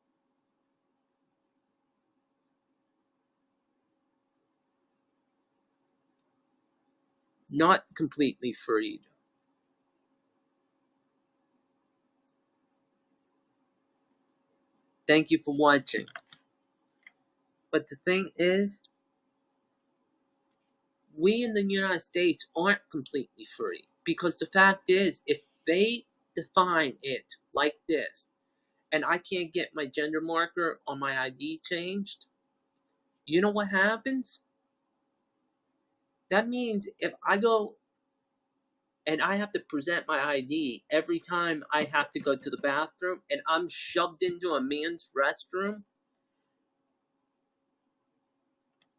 Not completely freed. Thank you for watching. But the thing is, we in the United States aren't completely free. Because the fact is, if they define it like this, and I can't get my gender marker on my ID changed, you know what happens? That means if I go and I have to present my ID every time I have to go to the bathroom, and I'm shoved into a man's restroom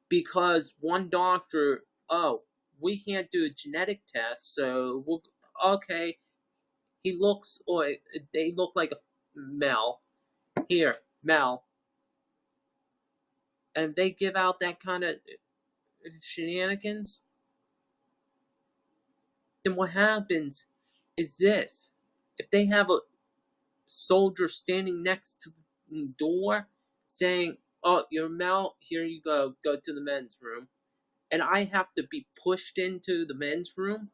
because one doctor, oh, we can't do a genetic test, so okay, he looks, or they look like a male. Here, Mel. And they give out that kind of shenanigans, then what happens is this. If they have a soldier standing next to the door saying, oh, you're Mel, here you go to the men's room, and I have to be pushed into the men's room,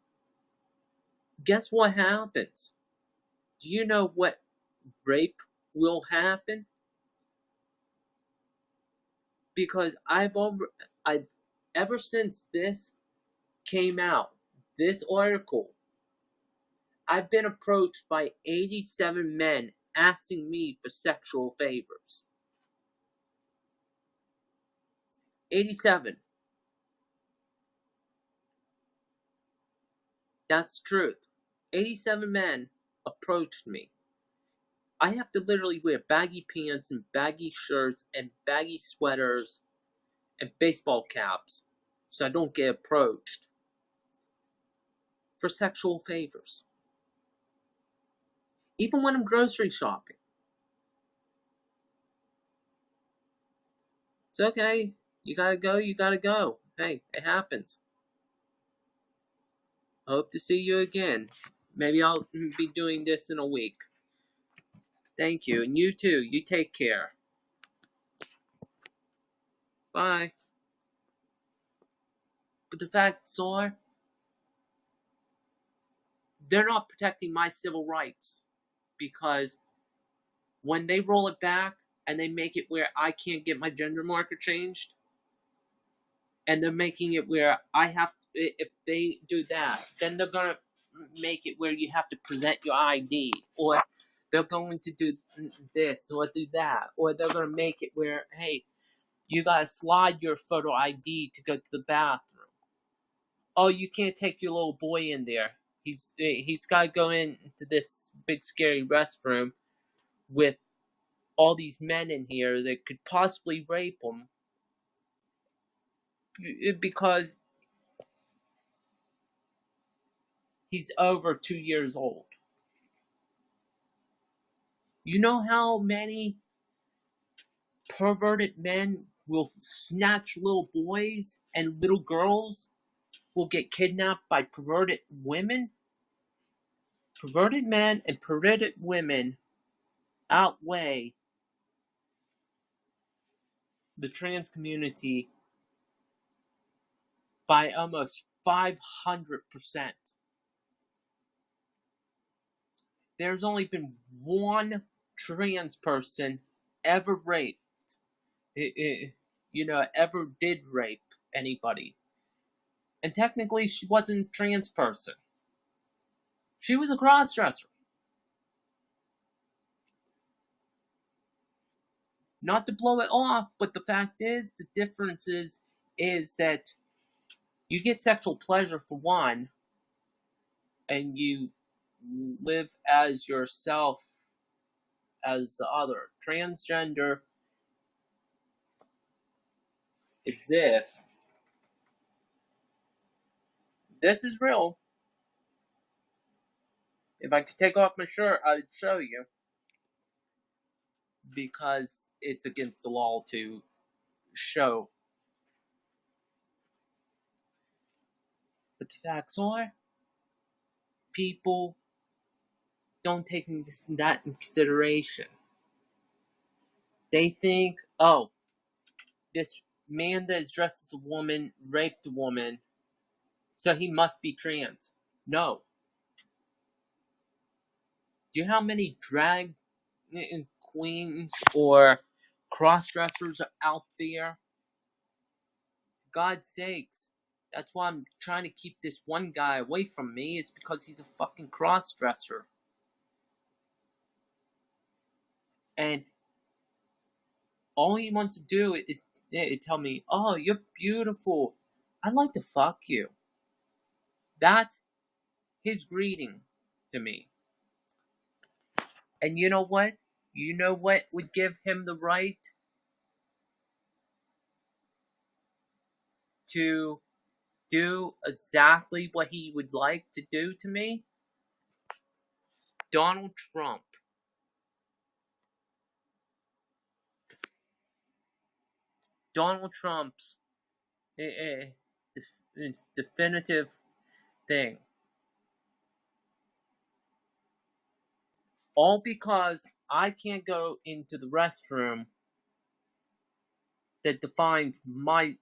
guess what happens? Do you know what rape will happen? Because I've ever since this came out, this article, I've been approached by 87 men asking me for sexual favors. 87. That's the truth. 87 men approached me. I have to literally wear baggy pants and baggy shirts and baggy sweaters and baseball caps so I don't get approached for sexual favors. Even when I'm grocery shopping. It's okay. You gotta go, you gotta go. Hey, it happens. Hope to see you again. Maybe I'll be doing this in a week. Thank you. And you too. You take care. Bye. But the facts are, they're not protecting my civil rights. Because when they roll it back and they make it where I can't get my gender marker changed, and they're making it where I have, if they do that, then they're gonna make it where you have to present your ID, or they're going to do this or do that, or they're gonna make it where, hey, you gotta slide your photo ID to go to the bathroom. Oh, you can't take your little boy in there. He's gotta go into this big scary restroom with all these men in here that could possibly rape him because he's over 2 years old. You know how many perverted men will snatch little boys and little girls will get kidnapped by perverted women? Perverted men and perverted women outweigh the trans community by almost 500%. There's only been one trans person ever raped, ever did rape anybody. And technically, she wasn't a trans person. She was a cross-dresser. Not to blow it off, but the fact is, the difference is that you get sexual pleasure for one, and you live as yourself as the other. Transgender is this. This is real. If I could take off my shirt, I'd show you. Because it's against the law to show. But the facts are, people don't take that in consideration. They think, oh, this man that is dressed as a woman raped a woman, so he must be trans. No. Do you know how many drag queens or cross-dressers are out there? For God's sakes. That's why I'm trying to keep this one guy away from me, is because he's a fucking cross-dresser. And all he wants to do is tell me, oh, you're beautiful. I'd like to fuck you. That's his greeting to me. And you know what? You know what would give him the right to do exactly what he would like to do to me? Donald Trump. Donald Trump's definitive thing. All because I can't go into the restroom that defines my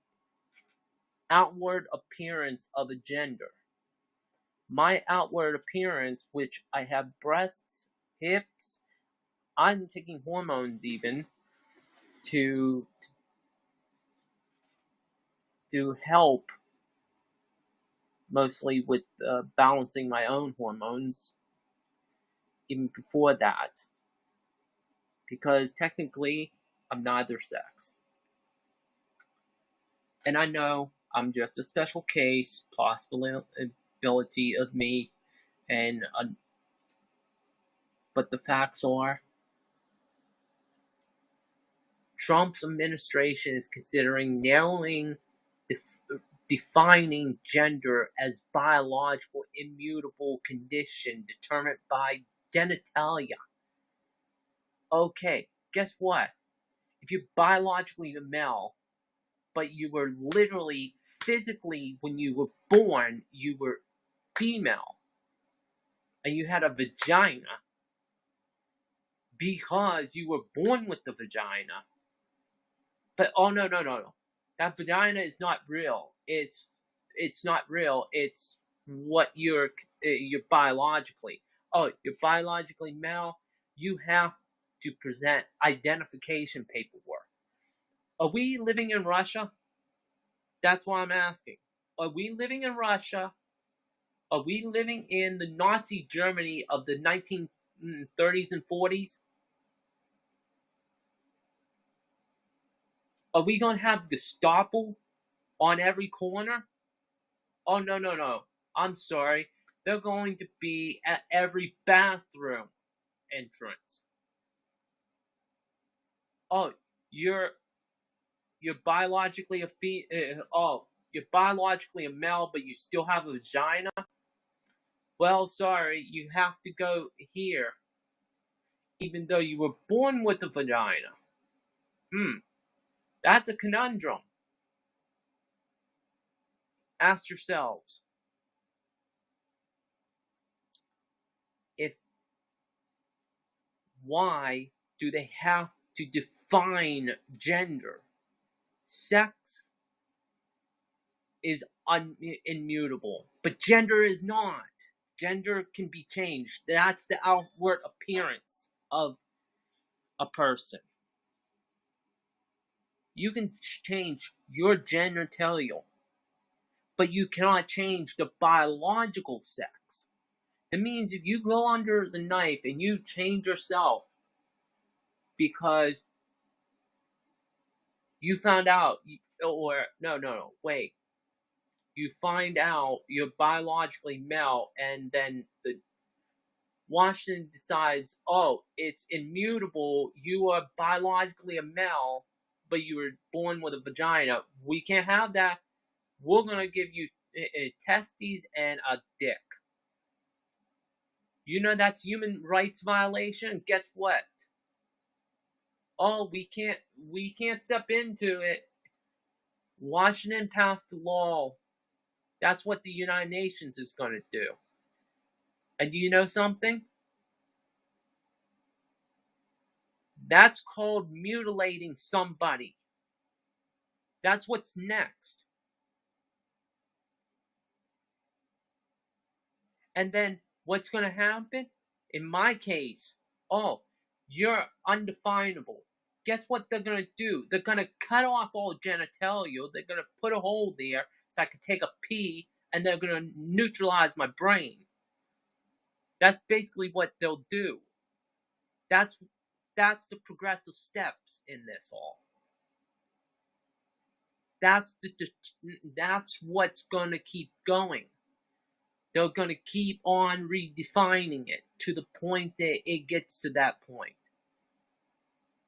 outward appearance of a gender. My outward appearance, which I have breasts, hips, I'm taking hormones even to help mostly with balancing my own hormones even before that, because technically I'm neither sex. And I know I'm just a special case, possibly ability of me, and but the facts are, Trump's administration is considering narrowing, def- defining gender as biological immutable condition determined by genitalia. Okay, guess what? If you're biologically a male, but you were literally physically when you were born, you were female, and you had a vagina because you were born with the vagina. But oh no, that vagina is not real. It's not real. It's what you're biologically. Oh, you're biologically male. You have to present identification paperwork. Are we living in Russia? That's why I'm asking. Are we living in Russia? Are we living in the Nazi Germany of the 1930s and 40s? Are we going to have Gestapo on every corner? Oh, no. I'm sorry. They're going to be at every bathroom entrance. Oh, you're biologically you're biologically a male, but you still have a vagina? Well, sorry, you have to go here, even though you were born with a vagina. That's a conundrum. Ask yourselves, if why do they have to define gender? Sex is immutable, but gender is not. Gender can be changed. That's the outward appearance of a person. You can change your genitalia, but you cannot change the biological sex. It means if you go under the knife and you change yourself because you found out, or no, wait, you find out you're biologically male, and then the Washington decides, oh, it's immutable. You are biologically a male, but you were born with a vagina. We can't have that. We're gonna give you testes and a dick. You know that's human rights violation. Guess what? Oh, we can't step into it. Washington passed a law. That's what the United Nations is going to do. And do you know something? That's called mutilating somebody. That's what's next. And then what's going to happen? In my case, oh, you're undefinable. Guess what they're going to do? They're going to cut off all genitalia. They're going to put a hole there so I can take a pee, and they're going to neutralize my brain. That's basically what they'll do. That's the progressive steps in this all. That's what's going to keep going. They're going to keep on redefining it to the point that it gets to that point.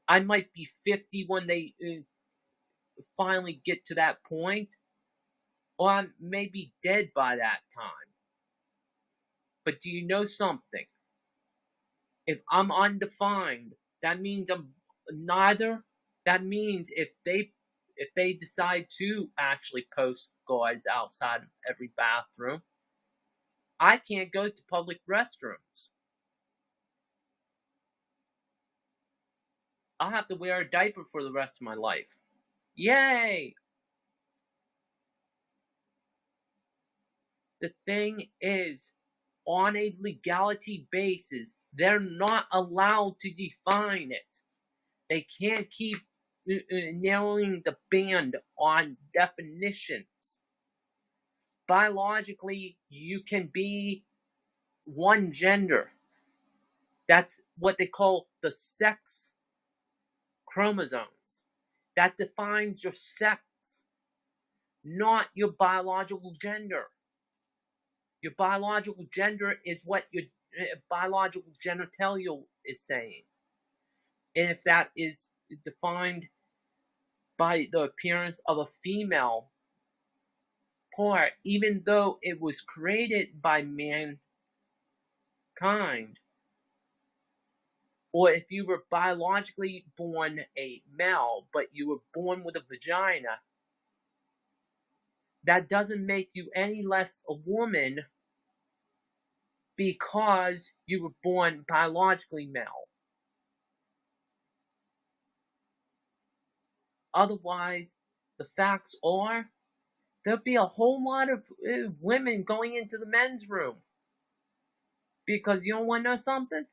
I might be 50 when they finally get to that point, or I may be dead by that time. But do you know something? If I'm undefined, that means I'm neither. That means if they decide to actually post guards outside of every bathroom, I can't go to public restrooms. I'll have to wear a diaper for the rest of my life. Yay! The thing is, on a legality basis, they're not allowed to define it. They can't keep narrowing the band on definitions. Biologically, you can be one gender. That's what they call the sex chromosomes. That defines your sex, not your biological gender. Your biological gender is what your biological genitalia is saying. And if that is defined by the appearance of a female part, even though it was created by mankind, or if you were biologically born a male, but you were born with a vagina, that doesn't make you any less a woman because you were born biologically male. Otherwise, the facts are there'll be a whole lot of women going into the men's room. Because you don't want to know something?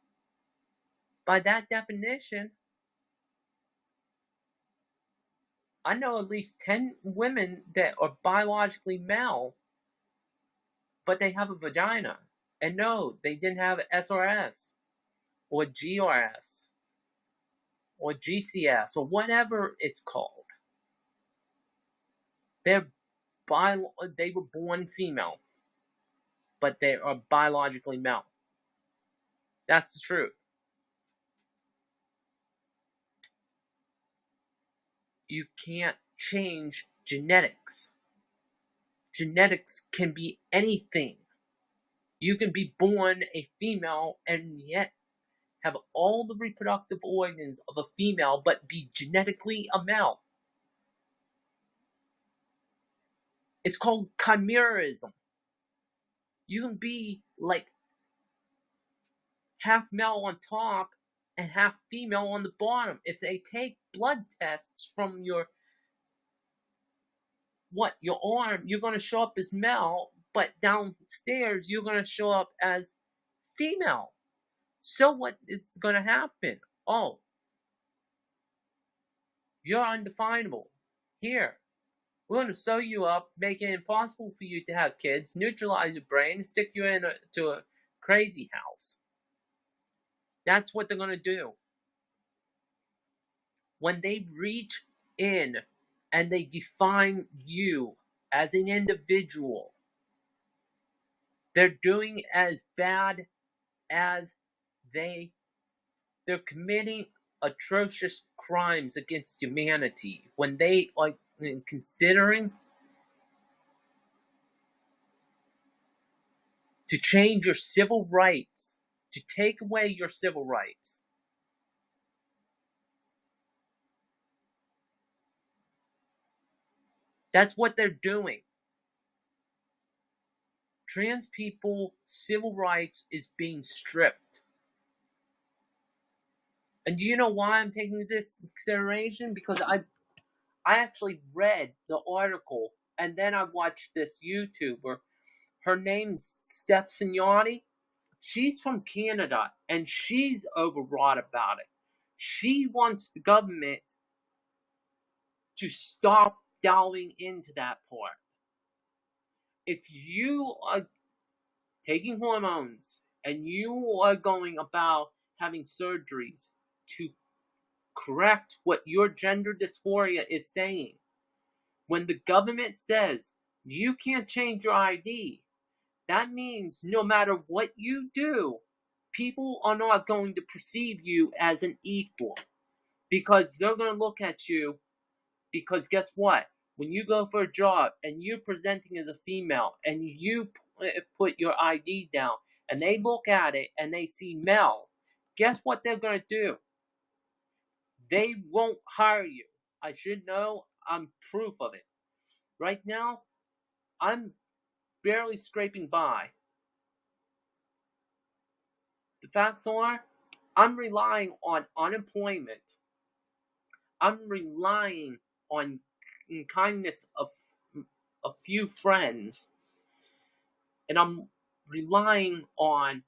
By that definition, I know at least 10 women that are biologically male, but they have a vagina. And no, they didn't have SRS or GRS or GCS or whatever it's called. They're they were born female, but they are biologically male. That's the truth. You can't change genetics. Genetics can be anything. You can be born a female and yet have all the reproductive organs of a female but be genetically a male. It's called chimerism. You can be like half male on top and half female on the bottom. If they take blood tests from your arm, you're going to show up as male, but downstairs you're going to show up as female. So what is going to happen? Oh, you're undefinable. Here, we're going to sew you up, make it impossible for you to have kids, neutralize your brain, and stick you into a crazy house. That's what they're going to do. When they reach in and they define you as an individual, they're doing as bad as they're committing atrocious crimes against humanity when they are considering to change your civil rights, to take away your civil rights. That's what they're doing. Trans people, civil rights is being stripped. And do you know why I'm taking this into consideration? Because I actually read the article and then I watched this YouTuber. Her name's Steph Signotti. She's from Canada and she's overwrought about it. She wants the government to stop delving into that part. If you are taking hormones and you are going about having surgeries to correct what your gender dysphoria is saying, when the government says you can't change your ID, that means no matter what you do, people are not going to perceive you as an equal because they're going to look at you. Because guess what? When you go for a job and you're presenting as a female and you put your ID down and they look at it and they see male, guess what they're going to do? They won't hire you. I should know. I'm proof of it. Right now, I'm barely scraping by. The facts are, I'm relying on unemployment. I'm relying on kindness of a few friends. And I'm relying on,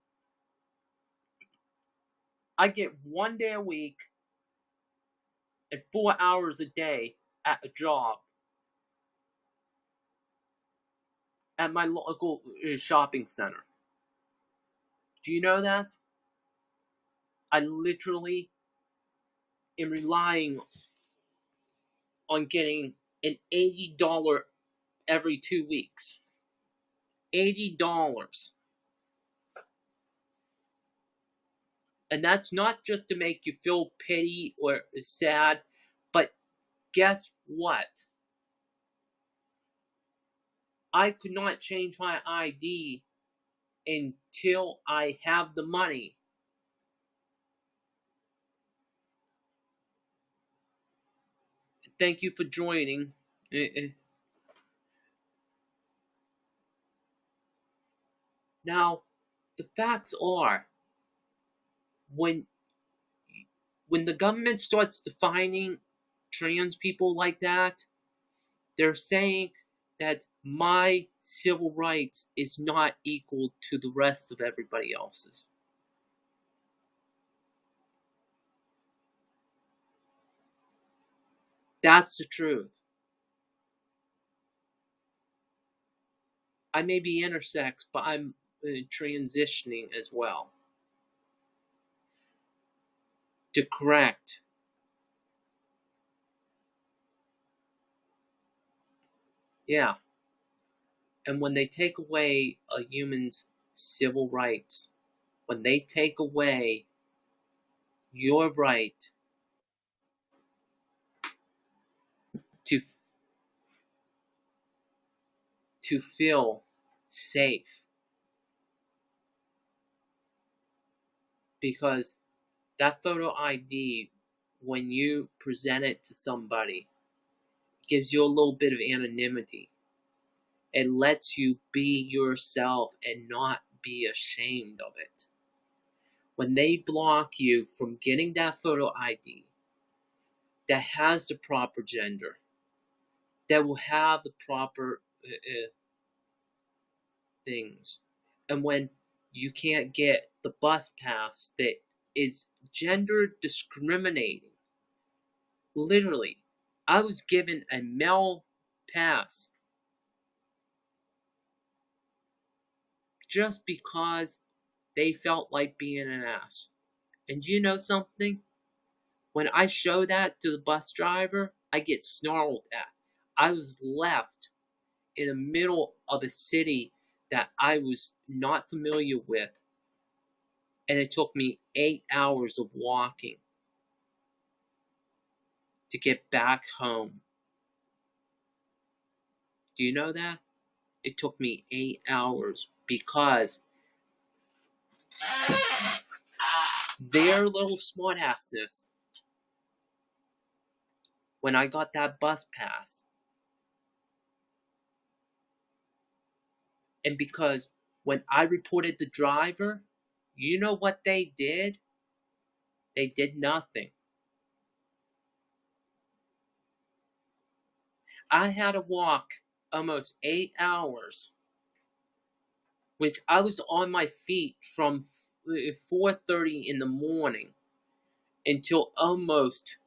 I get 1 day a week and 4 hours a day at a job at my local shopping center. Do you know that? I literally am relying on getting an $80 every 2 weeks. $80. And that's not just to make you feel pity or sad, but guess what? I could not change my ID until I have the money. Thank you for joining. Now, the facts are, when when the government starts defining trans people like that, they're saying that my civil rights is not equal to the rest of everybody else's. That's the truth. I may be intersex, but I'm transitioning as well. To correct. Yeah. And when they take away a human's civil rights, when they take away your right to feel safe, because that photo ID, when you present it to somebody, gives you a little bit of anonymity. It lets you be yourself and not be ashamed of it. When they block you from getting that photo ID that has the proper gender, that will have the proper things, and when you can't get the bus pass that is gender discriminating, literally, I was given a male pass just because they felt like being an ass. And you know something? When I show that to the bus driver, I get snarled at. I was left in the middle of a city that I was not familiar with, and it took me 8 hours of walking to get back home. Do you know that? It took me 8 hours because their little smartassness, when I got that bus pass, and because when I reported the driver, you know what they did? They did nothing. I had to walk almost 8 hours, which I was on my feet from 4:30 in the morning until almost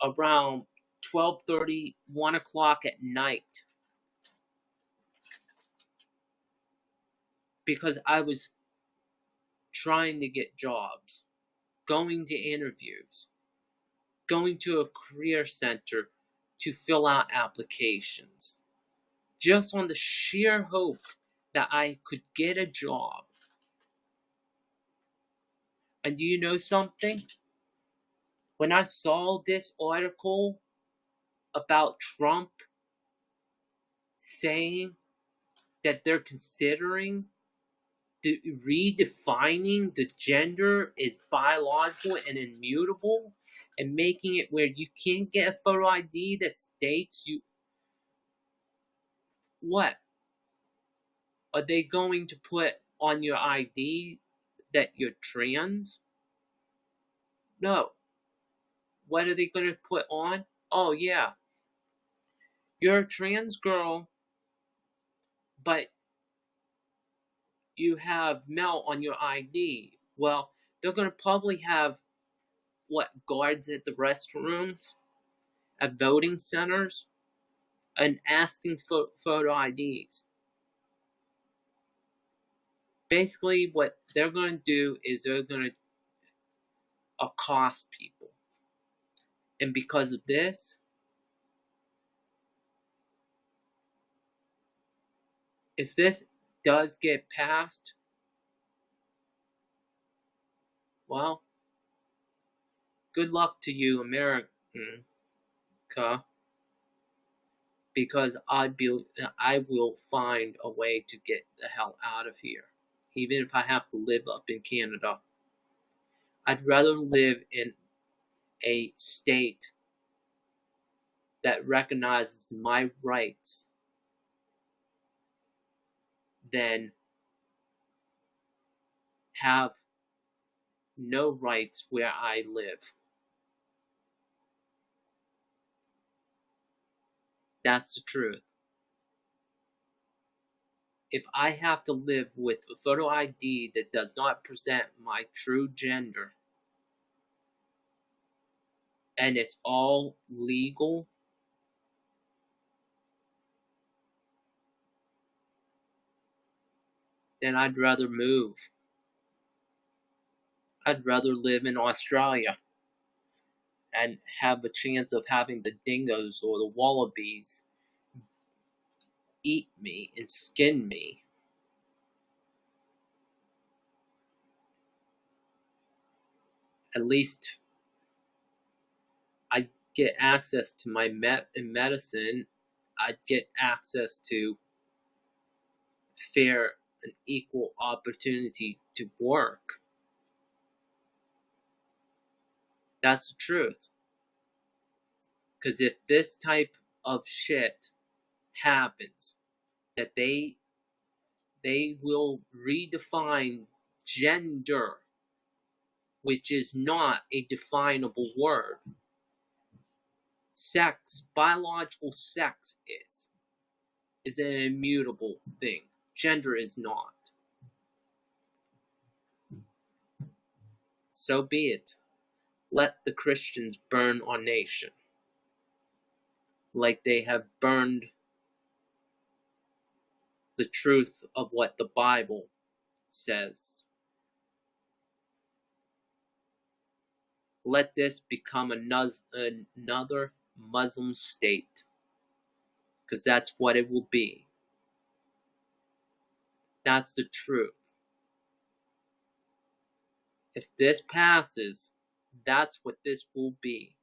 around 12:30, 1 o'clock at night, because I was trying to get jobs, going to interviews, going to a career center to fill out applications, just on the sheer hope that I could get a job. And do you know something? When I saw this article about Trump saying that they're considering redefining the gender is biological and immutable, and making it where you can't get a photo ID that states you, what are they going to put on your ID, that you're trans? No. What are they going to put on? Oh yeah, you're a trans girl, but you have male on your ID. Well, they're going to probably have, what, guards at the restrooms, at voting centers, and asking for photo IDs. Basically, what they're going to do is they're going to accost people. And because of this, If this does get passed, well, good luck to you, America, because I will find a way to get the hell out of here, even if I have to live up in Canada. I'd rather live in a state that recognizes my rights than have no rights where I live. That's the truth. If I have to live with a photo ID that does not present my true gender and it's all legal, then I'd rather move. I'd rather live in Australia and have a chance of having the dingoes or the wallabies eat me and skin me. At least I'd get access to my medicine. I'd get access to fair and equal opportunity to work. That's the truth. Because if this type of shit happens, that they will redefine gender, which is not a definable word. Sex, biological sex is an immutable thing. Gender is not. So be it. Let the Christians burn our nation, like they have burned the truth of what the Bible says. Let this become another Muslim state, because that's what it will be. That's the truth. If this passes, that's what this will be.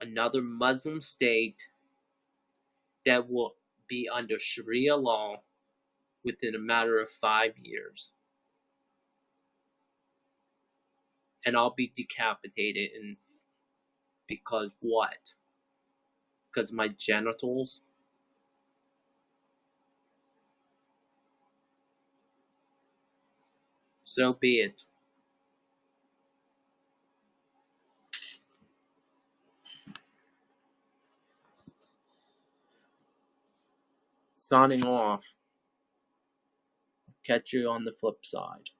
Another Muslim state that will be under Sharia law within a matter of 5 years. And I'll be decapitated, and because what? Because my genitals? So be it. Signing off. Catch you on the flip side.